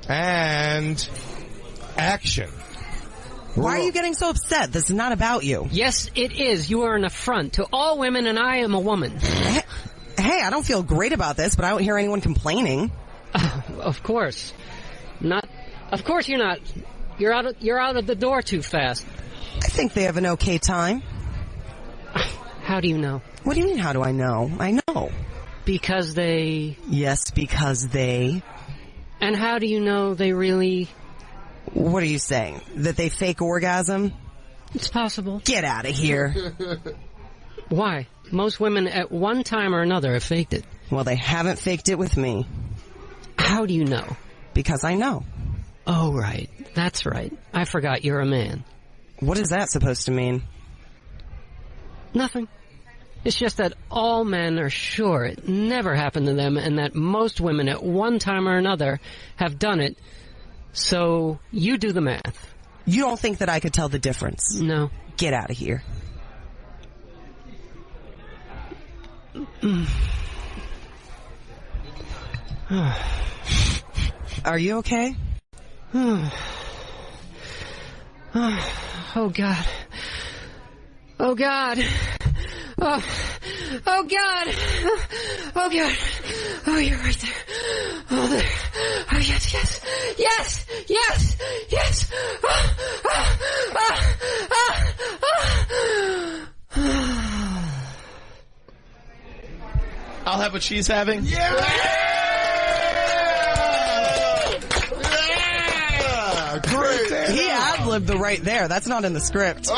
And action. Why are you getting so upset? This is not about you. Yes, it is. You are an affront to all women, and I am a woman. Hey, I don't feel great about this, but I don't hear anyone complaining. Of course. Of course you're not. You're out of the door too fast. I think they have an okay time. How do you know? What do you mean, how do I know? I know. Because they... Yes, because they... And how do you know they really... What are you saying? That they fake orgasm? It's possible. Get out of here. Why? Most women at one time or another have faked it. Well, they haven't faked it with me. How do you know? Because I know. Oh, right. That's right. I forgot you're a man. What is that supposed to mean? Nothing. It's just that all men are sure it never happened to them and that most women at one time or another have done it. So you do the math. You don't think that I could tell the difference? No. Get out of here. Are you okay? Oh, God. Oh, God. Oh, God. Oh, God. Oh, you're right there. Oh, there. Oh, yes, yes. Yes, yes, yes. I'll have what she's having. Great. He ad-libbed the right there. That's not in the script. He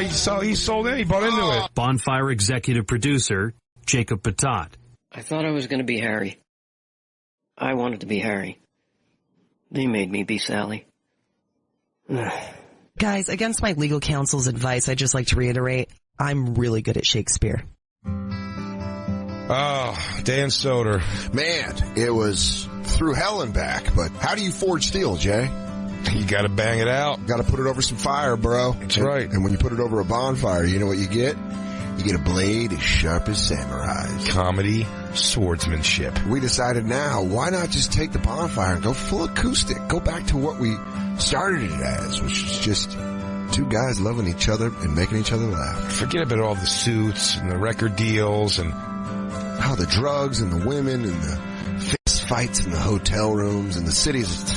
he sold in. He bought into it. Bonfire executive producer, Jacob Patat. I thought I was going to be Harry. I wanted to be Harry. They made me be Sally. Guys, against my legal counsel's advice, I'd just like to reiterate, I'm really good at Shakespeare. Oh, Dan Soder. Man, it was through hell and back, but how do you forge steel, Jay? You gotta bang it out. Gotta put it over some fire, bro. That's right. And when you put it over a bonfire, you know what you get? You get a blade as sharp as samurai's. Comedy, swordsmanship. We decided now, why not just take the bonfire and go full acoustic? Go back to what we started it as, which was just two guys loving each other and making each other laugh. Forget about all the suits and the record deals and how the drugs and the women and the fist fights in the hotel rooms and the cities.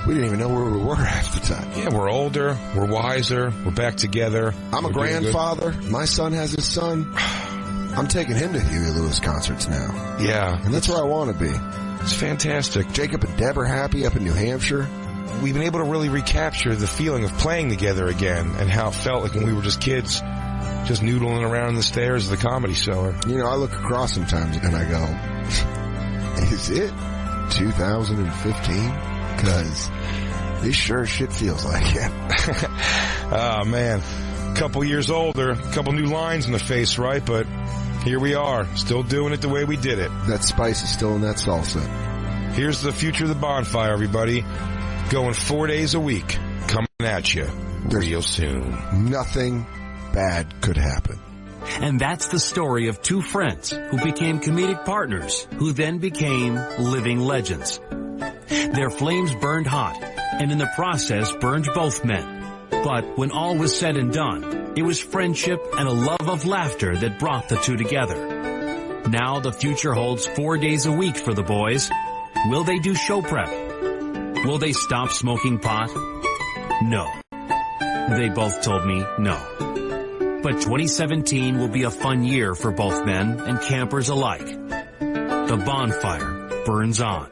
We didn't even know where we were half the time. Yeah, we're older, we're wiser, we're back together. I'm a grandfather. My son has his son. I'm taking him to Huey Lewis concerts now. Yeah. And that's where I want to be. It's fantastic. Jacob and Deb are happy up in New Hampshire. We've been able to really recapture the feeling of playing together again and how it felt like when we were just kids, just noodling around the stairs of the Comedy Cellar. You know, I look across sometimes and I go, is it 2015? Because this sure shit feels like it. Oh, man. Couple years older, couple new lines in the face, right? But here we are, still doing it the way we did it. That spice is still in that salsa. Here's the future of the bonfire, everybody. Going 4 days a week. Coming at you real soon. Nothing bad could happen. And that's the story of two friends who became comedic partners, who then became living legends. Their flames burned hot, and in the process burned both men. But when all was said and done, it was friendship and a love of laughter that brought the two together. Now the future holds 4 days a week for the boys. Will they do show prep? Will they stop smoking pot? No. They both told me no. But 2017 will be a fun year for both men and campers alike. The bonfire burns on.